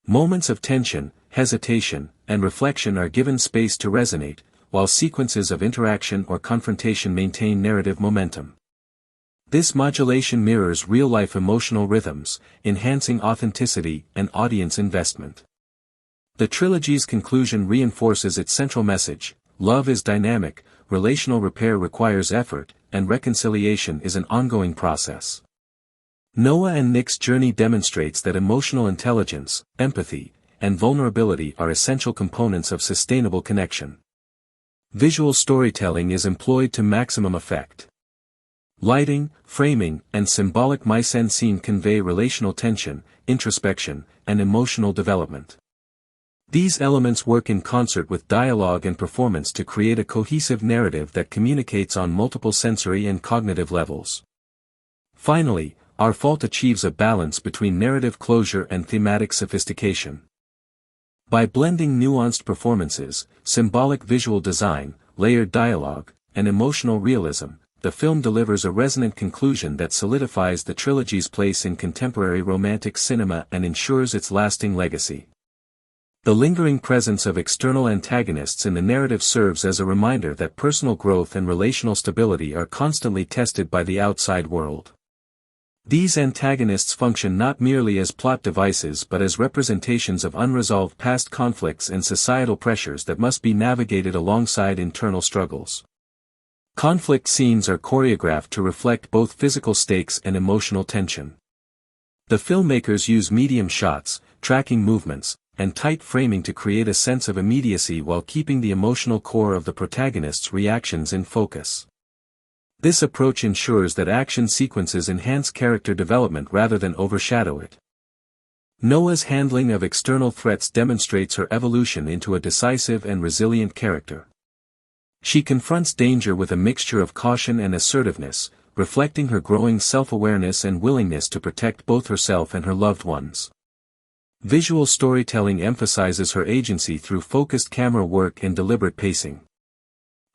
[SPEAKER 2] Moments of tension, hesitation, and reflection are given space to resonate, while sequences of interaction or confrontation maintain narrative momentum. This modulation mirrors real-life emotional rhythms, enhancing authenticity and audience investment. The trilogy's conclusion reinforces its central message: love is dynamic, relational repair requires effort, and reconciliation is an ongoing process. Noah and Nick's journey demonstrates that emotional intelligence, empathy, and vulnerability are essential components of sustainable connection. Visual storytelling is employed to maximum effect. Lighting, framing, and symbolic mise-en-scene convey relational tension, introspection, and emotional development. These elements work in concert with dialogue and performance to create a cohesive narrative that communicates on multiple sensory and cognitive levels. Finally, Our Fault achieves a balance between narrative closure and thematic sophistication. By blending nuanced performances, symbolic visual design, layered dialogue, and emotional realism, the film delivers a resonant conclusion that solidifies the trilogy's place in contemporary romantic cinema and ensures its lasting legacy. The lingering presence of external antagonists in the narrative serves as a reminder that personal growth and relational stability are constantly tested by the outside world. These antagonists function not merely as plot devices but as representations of unresolved past conflicts and societal pressures that must be navigated alongside internal struggles. Conflict scenes are choreographed to reflect both physical stakes and emotional tension. The filmmakers use medium shots, tracking movements, and tight framing to create a sense of immediacy while keeping the emotional core of the protagonist's reactions in focus. This approach ensures that action sequences enhance character development rather than overshadow it. Noah's handling of external threats demonstrates her evolution into a decisive and resilient character. She confronts danger with a mixture of caution and assertiveness, reflecting her growing self-awareness and willingness to protect both herself and her loved ones. Visual storytelling emphasizes her agency through focused camera work and deliberate pacing.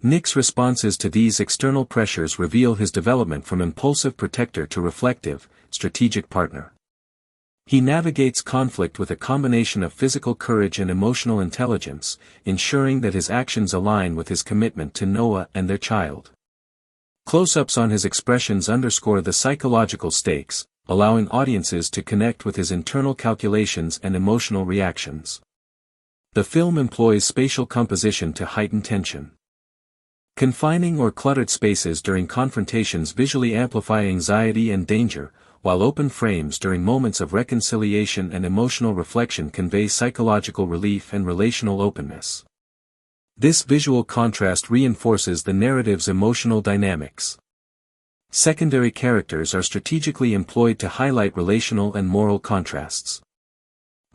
[SPEAKER 2] Nick's responses to these external pressures reveal his development from impulsive protector to reflective, strategic partner. He navigates conflict with a combination of physical courage and emotional intelligence, ensuring that his actions align with his commitment to Noah and their child. Close-ups on his expressions underscore the psychological stakes, allowing audiences to connect with his internal calculations and emotional reactions. The film employs spatial composition to heighten tension. Confining or cluttered spaces during confrontations visually amplify anxiety and danger, while open frames during moments of reconciliation and emotional reflection convey psychological relief and relational openness. This visual contrast reinforces the narrative's emotional dynamics. Secondary characters are strategically employed to highlight relational and moral contrasts.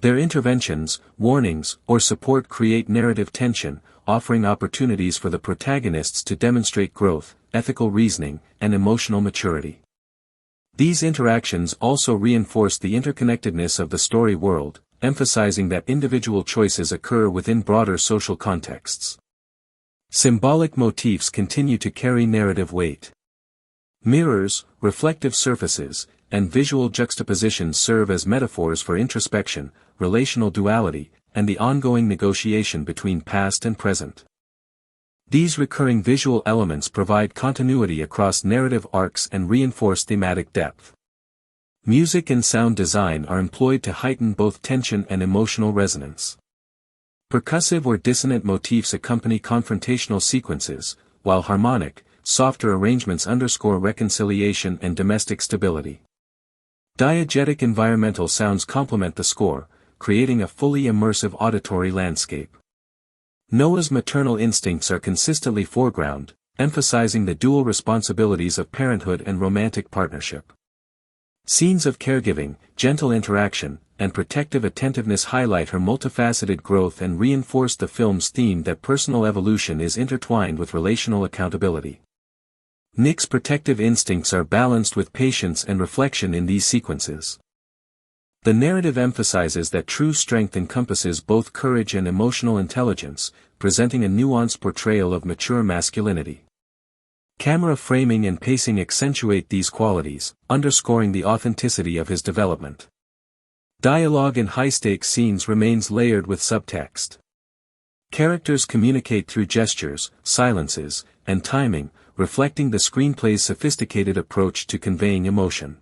[SPEAKER 2] Their interventions, warnings, or support create narrative tension, offering opportunities for the protagonists to demonstrate growth, ethical reasoning, and emotional maturity. These interactions also reinforce the interconnectedness of the story world, emphasizing that individual choices occur within broader social contexts. Symbolic motifs continue to carry narrative weight. Mirrors, reflective surfaces, and visual juxtapositions serve as metaphors for introspection, relational duality, and the ongoing negotiation between past and present. These recurring visual elements provide continuity across narrative arcs and reinforce thematic depth. Music and sound design are employed to heighten both tension and emotional resonance. Percussive or dissonant motifs accompany confrontational sequences, while harmonic, softer arrangements underscore reconciliation and domestic stability. Diegetic environmental sounds complement the score, creating a fully immersive auditory landscape. Noah's maternal instincts are consistently foreground, emphasizing the dual responsibilities of parenthood and romantic partnership. Scenes of caregiving, gentle interaction, and protective attentiveness highlight her multifaceted growth and reinforce the film's theme that personal evolution is intertwined with relational accountability. Nick's protective instincts are balanced with patience and reflection in these sequences. The narrative emphasizes that true strength encompasses both courage and emotional intelligence, presenting a nuanced portrayal of mature masculinity. Camera framing and pacing accentuate these qualities, underscoring the authenticity of his development. Dialogue in high-stakes scenes remains layered with subtext. Characters communicate through gestures, silences, and timing, reflecting the screenplay's sophisticated approach to conveying emotion.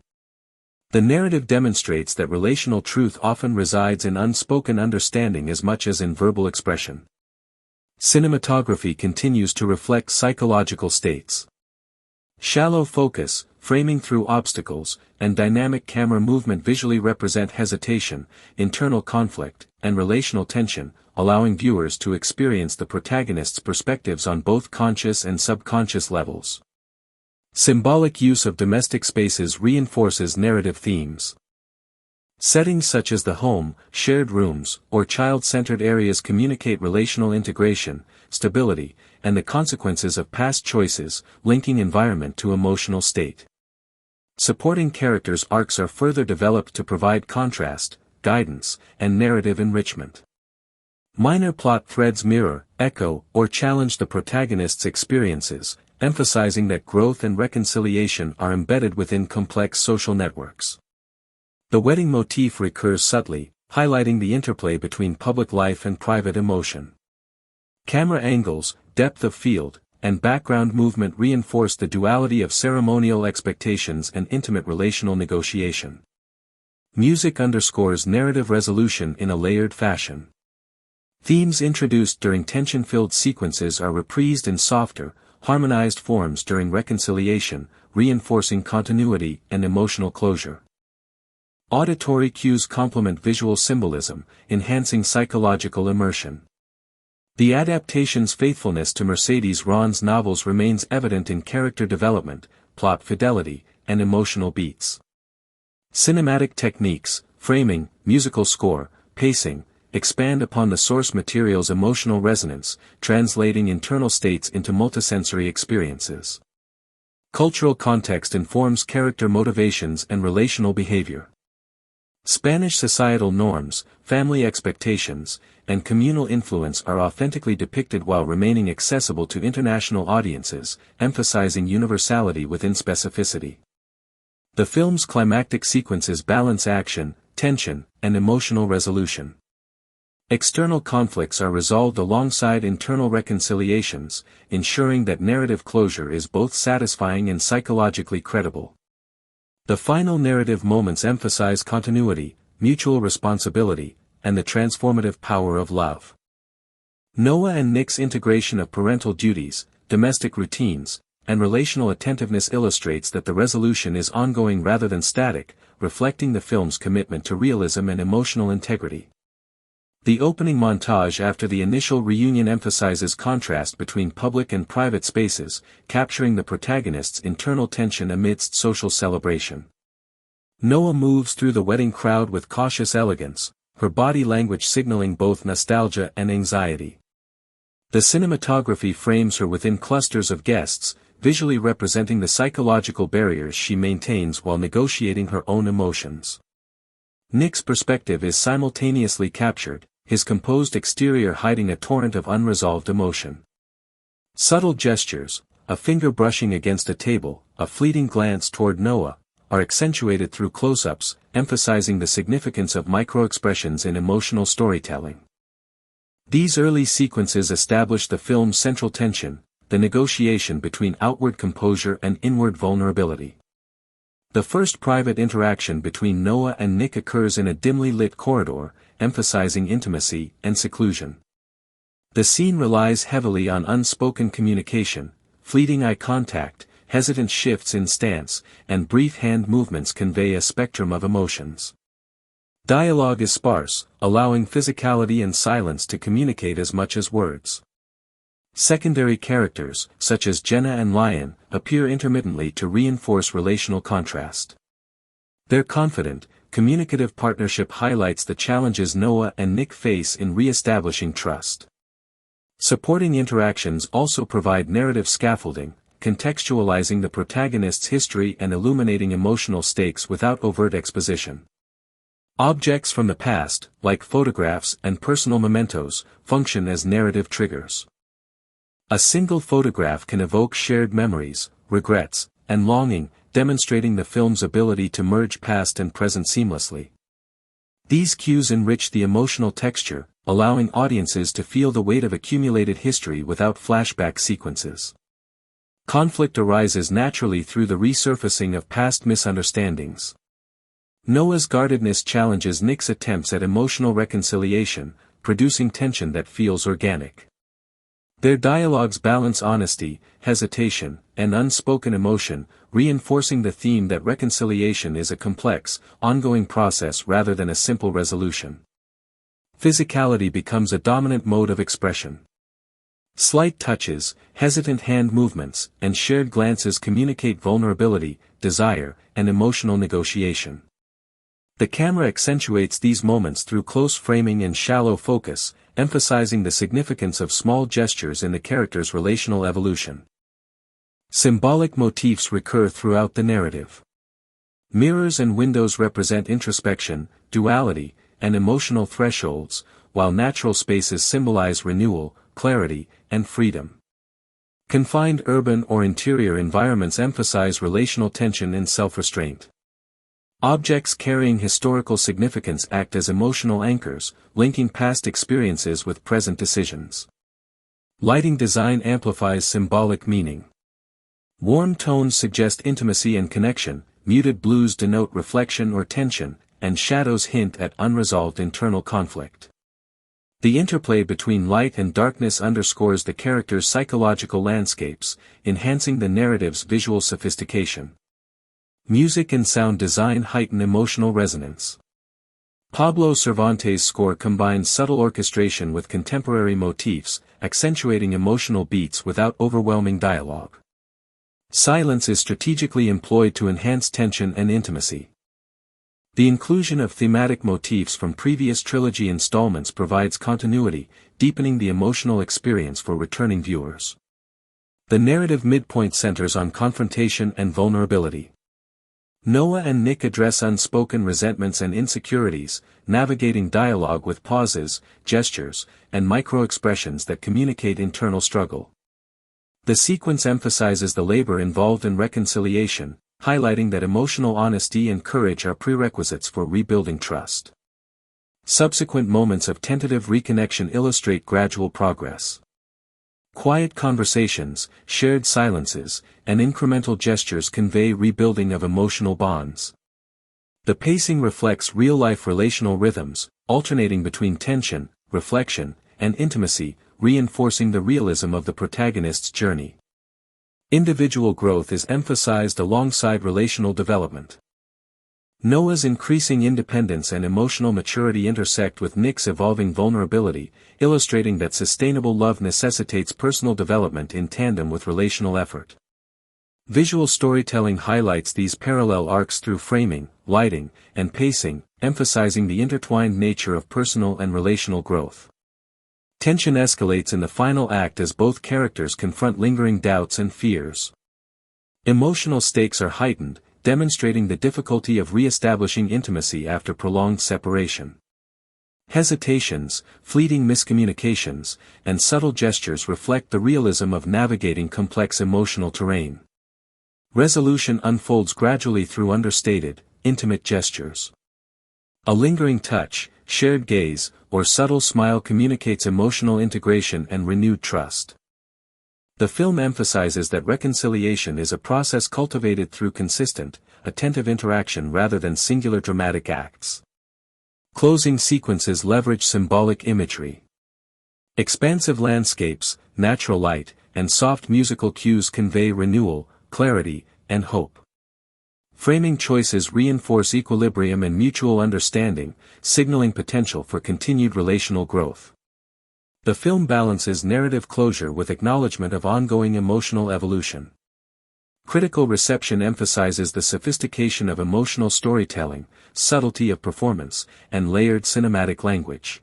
[SPEAKER 2] The narrative demonstrates that relational truth often resides in unspoken understanding as much as in verbal expression. Cinematography continues to reflect psychological states. Shallow focus, framing through obstacles, and dynamic camera movement visually represent hesitation, internal conflict, and relational tension, allowing viewers to experience the protagonist's perspectives on both conscious and subconscious levels. Symbolic use of domestic spaces reinforces narrative themes. Settings such as the home, shared rooms, or child-centered areas communicate relational integration, stability, and the consequences of past choices, linking environment to emotional state. Supporting characters' arcs are further developed to provide contrast, guidance, and narrative enrichment. Minor plot threads mirror, echo, or challenge the protagonist's experiences, emphasizing that growth and reconciliation are embedded within complex social networks. The wedding motif recurs subtly, highlighting the interplay between public life and private emotion. Camera angles, depth of field, and background movement reinforce the duality of ceremonial expectations and intimate relational negotiation. Music underscores narrative resolution in a layered fashion. Themes introduced during tension-filled sequences are reprised in softer, harmonized forms during reconciliation, reinforcing continuity and emotional closure. Auditory cues complement visual symbolism, enhancing psychological immersion. The adaptation's faithfulness to Mercedes Ron's novels remains evident in character development, plot fidelity, and emotional beats. Cinematic techniques, framing, musical score, pacing, expand upon the source material's emotional resonance, translating internal states into multisensory experiences. Cultural context informs character motivations and relational behavior. Spanish societal norms, family expectations, and communal influence are authentically depicted while remaining accessible to international audiences, emphasizing universality within specificity. The film's climactic sequences balance action, tension, and emotional resolution. External conflicts are resolved alongside internal reconciliations, ensuring that narrative closure is both satisfying and psychologically credible. The final narrative moments emphasize continuity, mutual responsibility, and the transformative power of love. Noah and Nick's integration of parental duties, domestic routines, and relational attentiveness illustrates that the resolution is ongoing rather than static, reflecting the film's commitment to realism and emotional integrity. The opening montage after the initial reunion emphasizes contrast between public and private spaces, capturing the protagonist's internal tension amidst social celebration. Noah moves through the wedding crowd with cautious elegance, her body language signaling both nostalgia and anxiety. The cinematography frames her within clusters of guests, visually representing the psychological barriers she maintains while negotiating her own emotions. Nick's perspective is simultaneously captured, his composed exterior hiding a torrent of unresolved emotion. Subtle gestures, a finger brushing against a table, a fleeting glance toward Noah, are accentuated through close-ups, emphasizing the significance of microexpressions in emotional storytelling. These early sequences establish the film's central tension, the negotiation between outward composure and inward vulnerability. The first private interaction between Noah and Nick occurs in a dimly lit corridor, emphasizing intimacy and seclusion. The scene relies heavily on unspoken communication, fleeting eye contact, hesitant shifts in stance, and brief hand movements convey a spectrum of emotions. Dialogue is sparse, allowing physicality and silence to communicate as much as words. Secondary characters, such as Jenna and Lion, appear intermittently to reinforce relational contrast. Their confident, communicative partnership highlights the challenges Noah and Nick face in re-establishing trust. Supporting interactions also provide narrative scaffolding, contextualizing the protagonist's history and illuminating emotional stakes without overt exposition. Objects from the past, like photographs and personal mementos, function as narrative triggers. A single photograph can evoke shared memories, regrets, and longing, demonstrating the film's ability to merge past and present seamlessly. These cues enrich the emotional texture, allowing audiences to feel the weight of accumulated history without flashback sequences. Conflict arises naturally through the resurfacing of past misunderstandings. Noah's guardedness challenges Nick's attempts at emotional reconciliation, producing tension that feels organic. Their dialogues balance honesty, hesitation, and unspoken emotion, reinforcing the theme that reconciliation is a complex, ongoing process rather than a simple resolution. Physicality becomes a dominant mode of expression. Slight touches, hesitant hand movements, and shared glances communicate vulnerability, desire, and emotional negotiation. The camera accentuates these moments through close framing and shallow focus, emphasizing the significance of small gestures in the character's relational evolution. Symbolic motifs recur throughout the narrative. Mirrors and windows represent introspection, duality, and emotional thresholds, while natural spaces symbolize renewal, clarity, and freedom. Confined urban or interior environments emphasize relational tension and self-restraint. Objects carrying historical significance act as emotional anchors, linking past experiences with present decisions. Lighting design amplifies symbolic meaning. Warm tones suggest intimacy and connection, muted blues denote reflection or tension, and shadows hint at unresolved internal conflict. The interplay between light and darkness underscores the character's psychological landscapes, enhancing the narrative's visual sophistication. Music and sound design heighten emotional resonance. Pablo Cervantes' score combines subtle orchestration with contemporary motifs, accentuating emotional beats without overwhelming dialogue. Silence is strategically employed to enhance tension and intimacy. The inclusion of thematic motifs from previous trilogy installments provides continuity, deepening the emotional experience for returning viewers. The narrative midpoint centers on confrontation and vulnerability. Noah and Nick address unspoken resentments and insecurities, navigating dialogue with pauses, gestures, and micro-expressions that communicate internal struggle. The sequence emphasizes the labor involved in reconciliation, highlighting that emotional honesty and courage are prerequisites for rebuilding trust. Subsequent moments of tentative reconnection illustrate gradual progress. Quiet conversations, shared silences, and incremental gestures convey rebuilding of emotional bonds. The pacing reflects real-life relational rhythms, alternating between tension, reflection, and intimacy, reinforcing the realism of the protagonist's journey. Individual growth is emphasized alongside relational development. Noah's increasing independence and emotional maturity intersect with Nick's evolving vulnerability, illustrating that sustainable love necessitates personal development in tandem with relational effort. Visual storytelling highlights these parallel arcs through framing, lighting, and pacing, emphasizing the intertwined nature of personal and relational growth. Tension escalates in the final act as both characters confront lingering doubts and fears. Emotional stakes are heightened, demonstrating the difficulty of re-establishing intimacy after prolonged separation. Hesitations, fleeting miscommunications, and subtle gestures reflect the realism of navigating complex emotional terrain. Resolution unfolds gradually through understated, intimate gestures. A lingering touch, shared gaze, or subtle smile communicates emotional integration and renewed trust. The film emphasizes that reconciliation is a process cultivated through consistent, attentive interaction rather than singular dramatic acts. Closing sequences leverage symbolic imagery. Expansive landscapes, natural light, and soft musical cues convey renewal, clarity, and hope. Framing choices reinforce equilibrium and mutual understanding, signaling potential for continued relational growth. The film balances narrative closure with acknowledgement of ongoing emotional evolution. Critical reception emphasizes the sophistication of emotional storytelling, subtlety of performance, and layered cinematic language.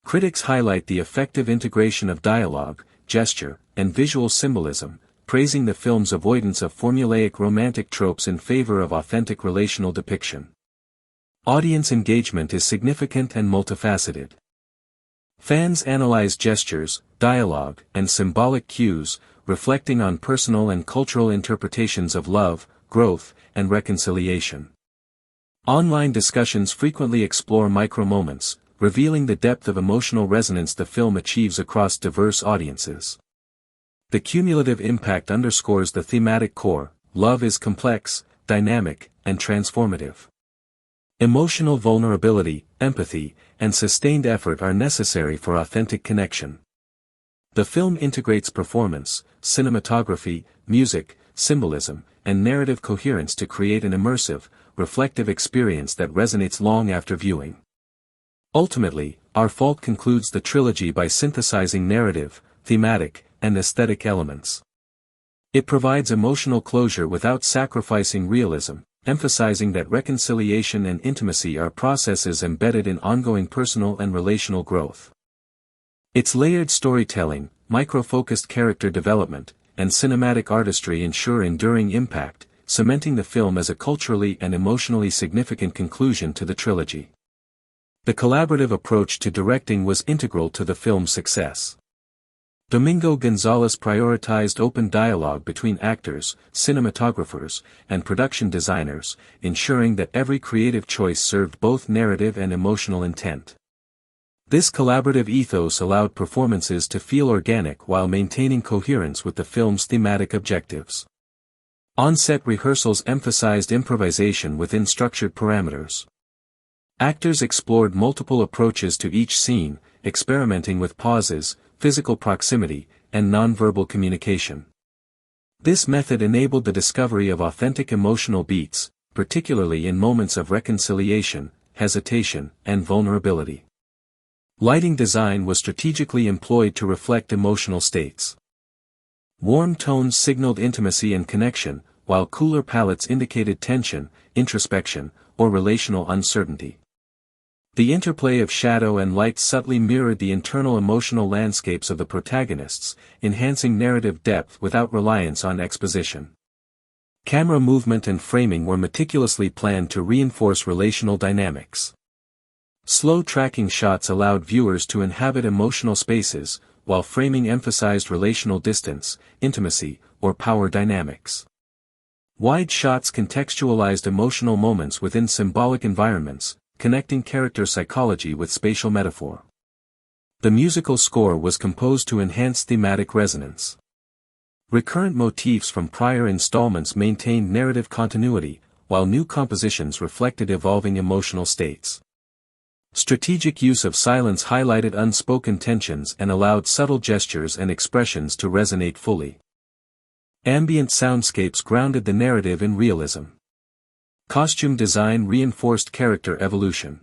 [SPEAKER 2] Critics highlight the effective integration of dialogue, gesture, and visual symbolism, praising the film's avoidance of formulaic romantic tropes in favor of authentic relational depiction. Audience engagement is significant and multifaceted. Fans analyze gestures, dialogue, and symbolic cues, reflecting on personal and cultural interpretations of love, growth, and reconciliation. Online discussions frequently explore micro-moments, revealing the depth of emotional resonance the film achieves across diverse audiences. The cumulative impact underscores the thematic core: love is complex, dynamic, and transformative. Emotional vulnerability, empathy, and sustained effort are necessary for authentic connection. The film integrates performance, cinematography, music, symbolism, and narrative coherence to create an immersive, reflective experience that resonates long after viewing. Ultimately, Our Fault concludes the trilogy by synthesizing narrative, thematic, and aesthetic elements. It provides emotional closure without sacrificing realism, emphasizing that reconciliation and intimacy are processes embedded in ongoing personal and relational growth. Its layered storytelling, micro-focused character development, and cinematic artistry ensure enduring impact, cementing the film as a culturally and emotionally significant conclusion to the trilogy. The collaborative approach to directing was integral to the film's success. Domingo Gonzalez prioritized open dialogue between actors, cinematographers, and production designers, ensuring that every creative choice served both narrative and emotional intent. This collaborative ethos allowed performances to feel organic while maintaining coherence with the film's thematic objectives. On-set rehearsals emphasized improvisation within structured parameters. Actors explored multiple approaches to each scene, experimenting with pauses, physical proximity, and nonverbal communication. This method enabled the discovery of authentic emotional beats, particularly in moments of reconciliation, hesitation, and vulnerability. Lighting design was strategically employed to reflect emotional states. Warm tones signaled intimacy and connection, while cooler palettes indicated tension, introspection, or relational uncertainty. The interplay of shadow and light subtly mirrored the internal emotional landscapes of the protagonists, enhancing narrative depth without reliance on exposition. Camera movement and framing were meticulously planned to reinforce relational dynamics. Slow tracking shots allowed viewers to inhabit emotional spaces, while framing emphasized relational distance, intimacy, or power dynamics. Wide shots contextualized emotional moments within symbolic environments, connecting character psychology with spatial metaphor. The musical score was composed to enhance thematic resonance. Recurrent motifs from prior installments maintained narrative continuity, while new compositions reflected evolving emotional states. Strategic use of silence highlighted unspoken tensions and allowed subtle gestures and expressions to resonate fully. Ambient soundscapes grounded the narrative in realism. Costume design reinforced character evolution.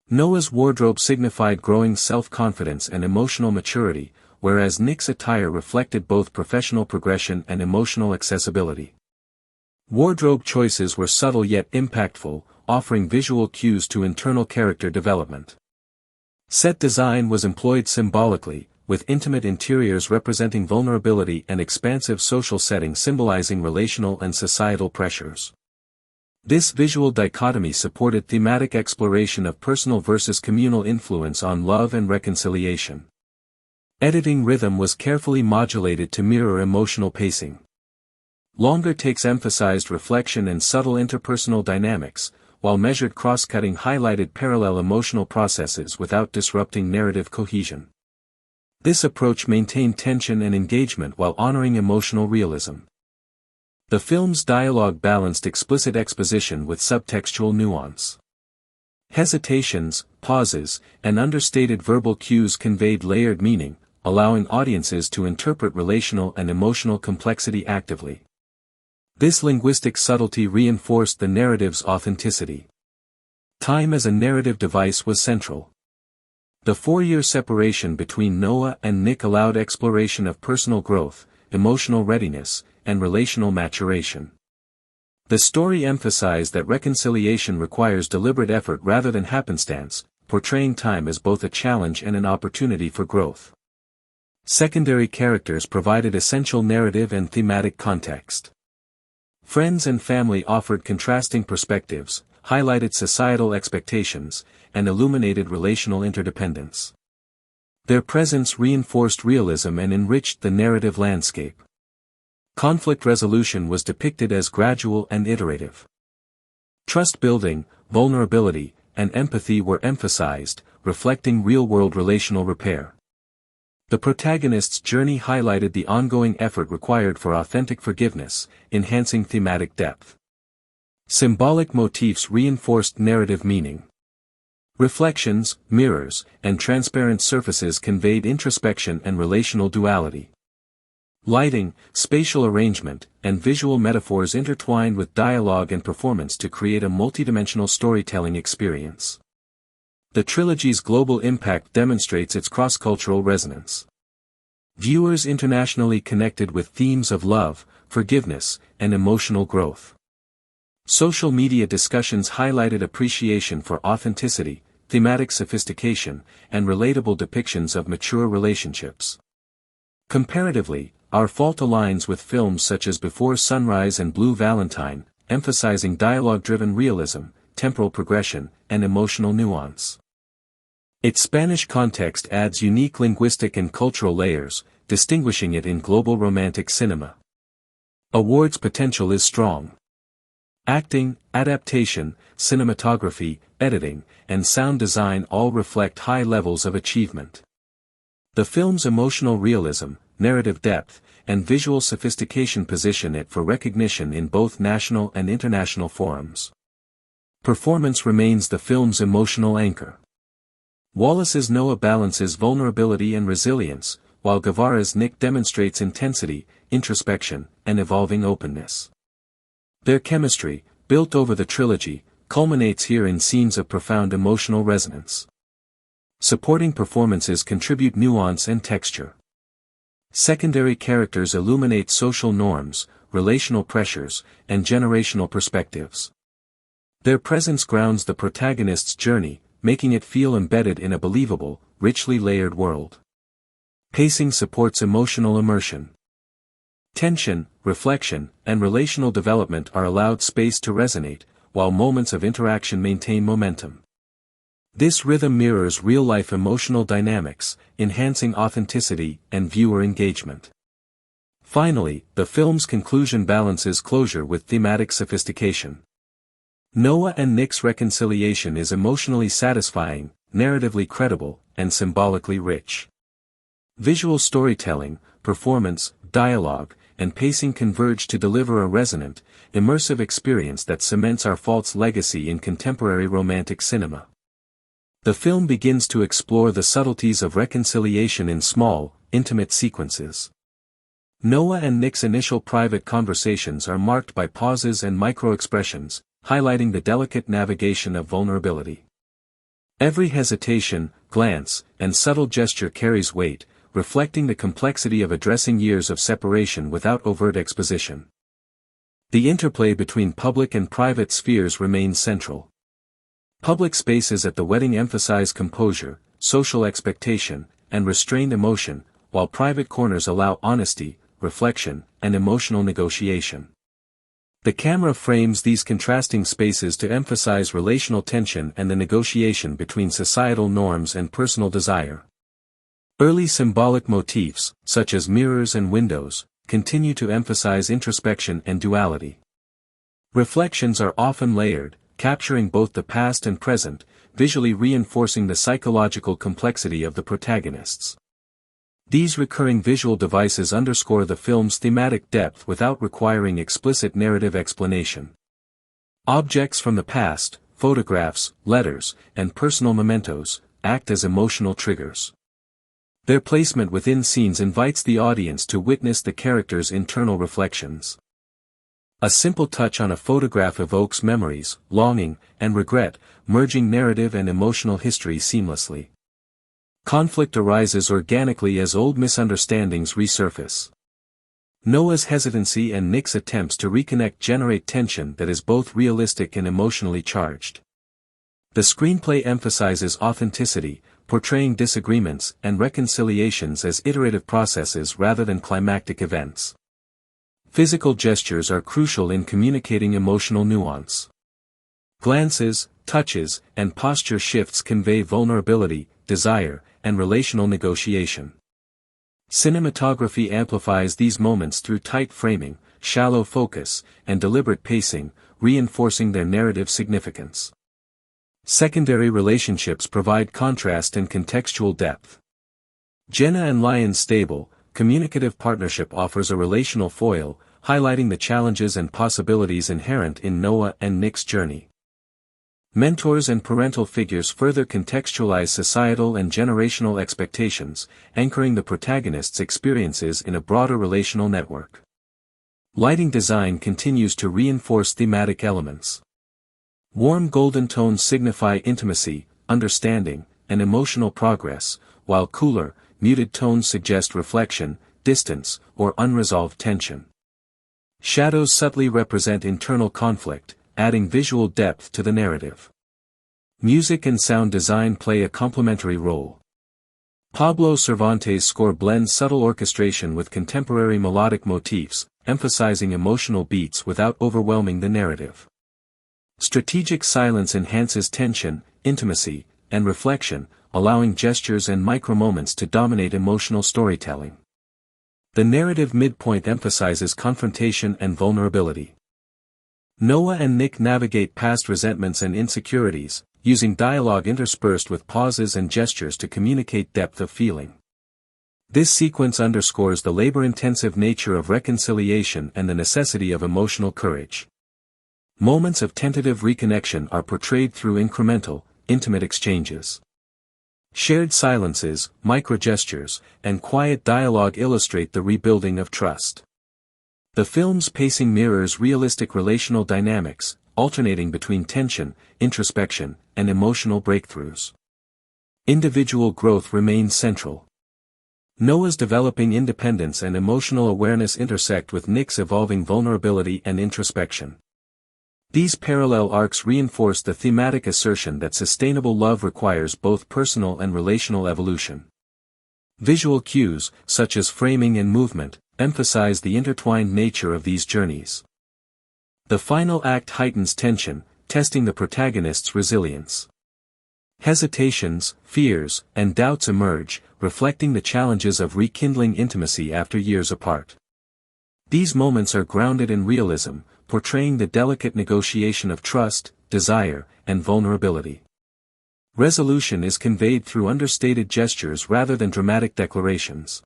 [SPEAKER 2] Noah's wardrobe signified growing self-confidence and emotional maturity, whereas Nick's attire reflected both professional progression and emotional accessibility. Wardrobe choices were subtle yet impactful, offering visual cues to internal character development. Set design was employed symbolically, with intimate interiors representing vulnerability and expansive social settings symbolizing relational and societal pressures. This visual dichotomy supported thematic exploration of personal versus communal influence on love and reconciliation. Editing rhythm was carefully modulated to mirror emotional pacing. Longer takes emphasized reflection and subtle interpersonal dynamics, while measured cross-cutting highlighted parallel emotional processes without disrupting narrative cohesion. This approach maintained tension and engagement while honoring emotional realism. The film's dialogue balanced explicit exposition with subtextual nuance. Hesitations, pauses, and understated verbal cues conveyed layered meaning, allowing audiences to interpret relational and emotional complexity actively. This linguistic subtlety reinforced the narrative's authenticity. Time as a narrative device was central. The 4-year separation between Noah and Nick allowed exploration of personal growth, emotional readiness, and relational maturation. The story emphasized that reconciliation requires deliberate effort rather than happenstance, portraying time as both a challenge and an opportunity for growth. Secondary characters provided essential narrative and thematic context. Friends and family offered contrasting perspectives, highlighted societal expectations, and illuminated relational interdependence. Their presence reinforced realism and enriched the narrative landscape. Conflict resolution was depicted as gradual and iterative. Trust building, vulnerability, and empathy were emphasized, reflecting real-world relational repair. The protagonist's journey highlighted the ongoing effort required for authentic forgiveness, enhancing thematic depth. Symbolic motifs reinforced narrative meaning. Reflections, mirrors, and transparent surfaces conveyed introspection and relational duality. Lighting, spatial arrangement, and visual metaphors intertwined with dialogue and performance to create a multidimensional storytelling experience. The trilogy's global impact demonstrates its cross-cultural resonance. Viewers internationally connected with themes of love, forgiveness, and emotional growth. Social media discussions highlighted appreciation for authenticity, thematic sophistication, and relatable depictions of mature relationships. Comparatively, Our Fault aligns with films such as Before Sunrise and Blue Valentine, emphasizing dialogue-driven realism, temporal progression, and emotional nuance. Its Spanish context adds unique linguistic and cultural layers, distinguishing it in global romantic cinema. Awards potential is strong. Acting, adaptation, cinematography, editing, and sound design all reflect high levels of achievement. The film's emotional realism, narrative depth, and visual sophistication position it for recognition in both national and international forums. Performance remains the film's emotional anchor. Wallace's Noah balances vulnerability and resilience, while Guevara's Nick demonstrates intensity, introspection, and evolving openness. Their chemistry, built over the trilogy, culminates here in scenes of profound emotional resonance. Supporting performances contribute nuance and texture. Secondary characters illuminate social norms, relational pressures, and generational perspectives. Their presence grounds the protagonist's journey, making it feel embedded in a believable, richly layered world. Pacing supports emotional immersion. Tension, reflection, and relational development are allowed space to resonate, while moments of interaction maintain momentum. This rhythm mirrors real-life emotional dynamics, enhancing authenticity and viewer engagement. Finally, the film's conclusion balances closure with thematic sophistication. Noah and Nick's reconciliation is emotionally satisfying, narratively credible, and symbolically rich. Visual storytelling, performance, dialogue, and pacing converge to deliver a resonant, immersive experience that cements our false legacy in contemporary romantic cinema. The film begins to explore the subtleties of reconciliation in small, intimate sequences. Noah and Nick's initial private conversations are marked by pauses and micro-expressions, highlighting the delicate navigation of vulnerability. Every hesitation, glance, and subtle gesture carries weight, reflecting the complexity of addressing years of separation without overt exposition. The interplay between public and private spheres remains central. Public spaces at the wedding emphasize composure, social expectation, and restrained emotion, while private corners allow honesty, reflection, and emotional negotiation. The camera frames these contrasting spaces to emphasize relational tension and the negotiation between societal norms and personal desire. Early symbolic motifs, such as mirrors and windows, continue to emphasize introspection and duality. Reflections are often layered, capturing both the past and present, visually reinforcing the psychological complexity of the protagonists. These recurring visual devices underscore the film's thematic depth without requiring explicit narrative explanation. Objects from the past, photographs, letters, and personal mementos, act as emotional triggers. Their placement within scenes invites the audience to witness the characters' internal reflections. A simple touch on a photograph evokes memories, longing, and regret, merging narrative and emotional history seamlessly. Conflict arises organically as old misunderstandings resurface. Noah's hesitancy and Nick's attempts to reconnect generate tension that is both realistic and emotionally charged. The screenplay emphasizes authenticity, portraying disagreements and reconciliations as iterative processes rather than climactic events. Physical gestures are crucial in communicating emotional nuance. Glances, touches, and posture shifts convey vulnerability, desire, and relational negotiation. Cinematography amplifies these moments through tight framing, shallow focus, and deliberate pacing, reinforcing their narrative significance. Secondary relationships provide contrast and contextual depth. Jenna and Lyon's stable, communicative partnership offers a relational foil, highlighting the challenges and possibilities inherent in Noah and Nick's journey. Mentors and parental figures further contextualize societal and generational expectations, anchoring the protagonist's experiences in a broader relational network. Lighting design continues to reinforce thematic elements. Warm golden tones signify intimacy, understanding, and emotional progress, while cooler, muted tones suggest reflection, distance, or unresolved tension. Shadows subtly represent internal conflict, adding visual depth to the narrative. Music and sound design play a complementary role. Pablo Cervantes' score blends subtle orchestration with contemporary melodic motifs, emphasizing emotional beats without overwhelming the narrative. Strategic silence enhances tension, intimacy, and reflection, allowing gestures and micro-moments to dominate emotional storytelling. The narrative midpoint emphasizes confrontation and vulnerability. Noah and Nick navigate past resentments and insecurities, using dialogue interspersed with pauses and gestures to communicate depth of feeling. This sequence underscores the labor-intensive nature of reconciliation and the necessity of emotional courage. Moments of tentative reconnection are portrayed through incremental, intimate exchanges. Shared silences, micro-gestures, and quiet dialogue illustrate the rebuilding of trust. The film's pacing mirrors realistic relational dynamics, alternating between tension, introspection, and emotional breakthroughs. Individual growth remains central. Noah's developing independence and emotional awareness intersect with Nick's evolving vulnerability and introspection. These parallel arcs reinforce the thematic assertion that sustainable love requires both personal and relational evolution. Visual cues, such as framing and movement, emphasize the intertwined nature of these journeys. The final act heightens tension, testing the protagonist's resilience. Hesitations, fears, and doubts emerge, reflecting the challenges of rekindling intimacy after years apart. These moments are grounded in realism, portraying the delicate negotiation of trust, desire, and vulnerability. Resolution is conveyed through understated gestures rather than dramatic declarations.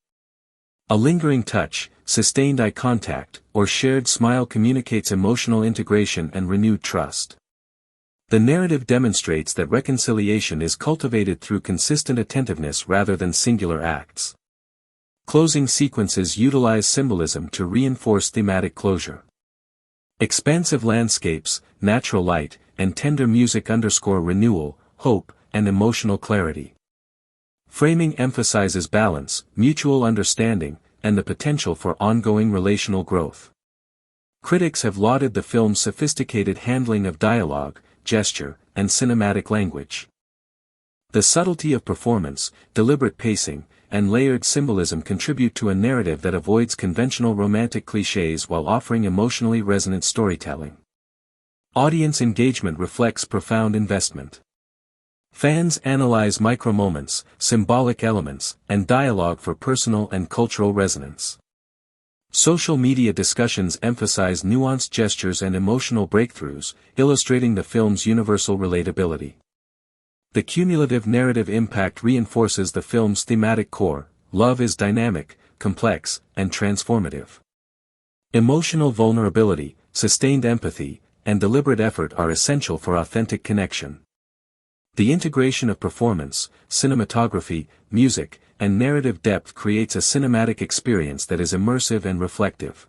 [SPEAKER 2] A lingering touch, sustained eye contact, or shared smile communicates emotional integration and renewed trust. The narrative demonstrates that reconciliation is cultivated through consistent attentiveness rather than singular acts. Closing sequences utilize symbolism to reinforce thematic closure. Expansive landscapes, natural light, and tender music underscore renewal, hope, and emotional clarity. Framing emphasizes balance, mutual understanding, and the potential for ongoing relational growth. Critics have lauded the film's sophisticated handling of dialogue, gesture, and cinematic language. The subtlety of performance, deliberate pacing, and layered symbolism contribute to a narrative that avoids conventional romantic clichés while offering emotionally resonant storytelling. Audience engagement reflects profound investment. Fans analyze micro-moments, symbolic elements, and dialogue for personal and cultural resonance. Social media discussions emphasize nuanced gestures and emotional breakthroughs, illustrating the film's universal relatability. The cumulative narrative impact reinforces the film's thematic core: love is dynamic, complex, and transformative. Emotional vulnerability, sustained empathy, and deliberate effort are essential for authentic connection. The integration of performance, cinematography, music, and narrative depth creates a cinematic experience that is immersive and reflective.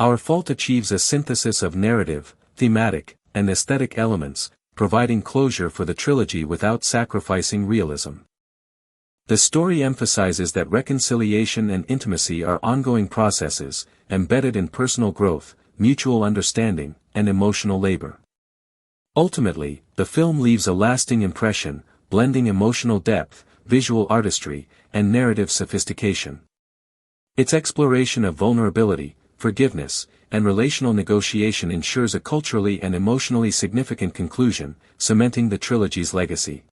[SPEAKER 2] Our Fault achieves a synthesis of narrative, thematic, and aesthetic elements, providing closure for the trilogy without sacrificing realism. The story emphasizes that reconciliation and intimacy are ongoing processes, embedded in personal growth, mutual understanding, and emotional labor. Ultimately, the film leaves a lasting impression, blending emotional depth, visual artistry, and narrative sophistication. Its exploration of vulnerability, forgiveness, and relational negotiation ensures a culturally and emotionally significant conclusion, cementing the trilogy's legacy.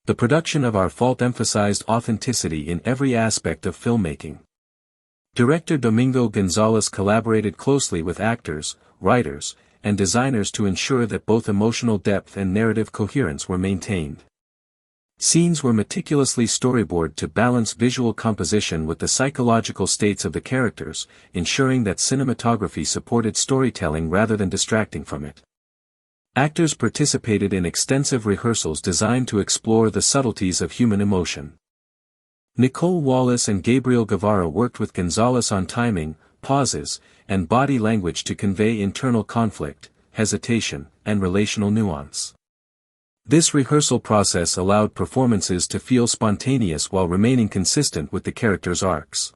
[SPEAKER 2] The production of Our Fault emphasized authenticity in every aspect of filmmaking. Director Domingo Gonzalez collaborated closely with actors, writers, and designers to ensure that both emotional depth and narrative coherence were maintained. Scenes were meticulously storyboarded to balance visual composition with the psychological states of the characters, ensuring that cinematography supported storytelling rather than distracting from it. Actors participated in extensive rehearsals designed to explore the subtleties of human emotion. Nicole, Wallace and Gabriel Guevara worked with Gonzalez on timing, pauses, and body language to convey internal conflict, hesitation, and relational nuance. This rehearsal process allowed performances to feel spontaneous while remaining consistent with the characters' arcs.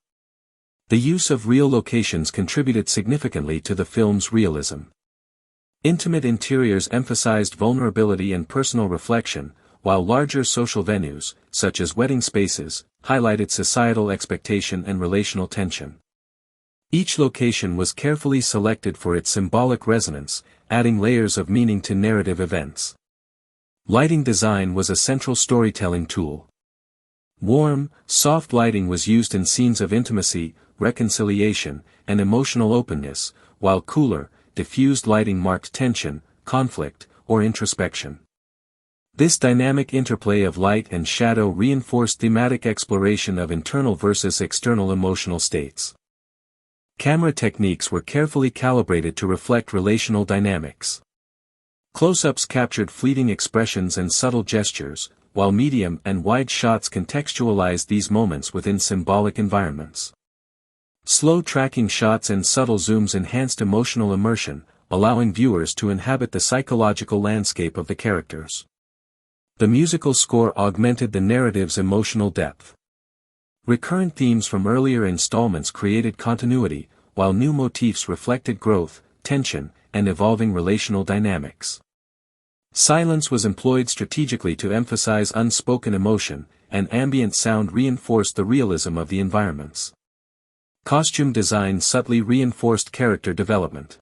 [SPEAKER 2] The use of real locations contributed significantly to the film's realism. Intimate interiors emphasized vulnerability and personal reflection, while larger social venues, such as wedding spaces, highlighted societal expectation and relational tension. Each location was carefully selected for its symbolic resonance, adding layers of meaning to narrative events. Lighting design was a central storytelling tool. Warm, soft lighting was used in scenes of intimacy, reconciliation, and emotional openness, while cooler, diffused lighting marked tension, conflict, or introspection. This dynamic interplay of light and shadow reinforced thematic exploration of internal versus external emotional states. Camera techniques were carefully calibrated to reflect relational dynamics. Close-ups captured fleeting expressions and subtle gestures, while medium and wide shots contextualized these moments within symbolic environments. Slow tracking shots and subtle zooms enhanced emotional immersion, allowing viewers to inhabit the psychological landscape of the characters. The musical score augmented the narrative's emotional depth. Recurrent themes from earlier installments created continuity, while new motifs reflected growth, tension, and evolving relational dynamics. Silence was employed strategically to emphasize unspoken emotion, and ambient sound reinforced the realism of the environments. Costume design subtly reinforced character development.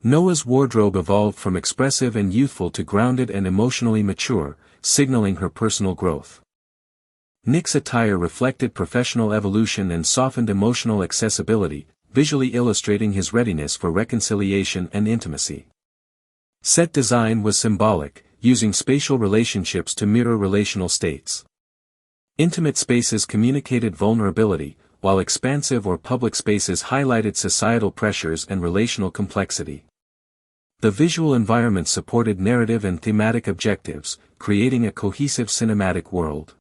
[SPEAKER 2] Noah's wardrobe evolved from expressive and youthful to grounded and emotionally mature, signaling her personal growth. Nick's attire reflected professional evolution and softened emotional accessibility, visually illustrating his readiness for reconciliation and intimacy. Set design was symbolic, using spatial relationships to mirror relational states. Intimate spaces communicated vulnerability, while expansive or public spaces highlighted societal pressures and relational complexity. The visual environment supported narrative and thematic objectives, creating a cohesive cinematic world.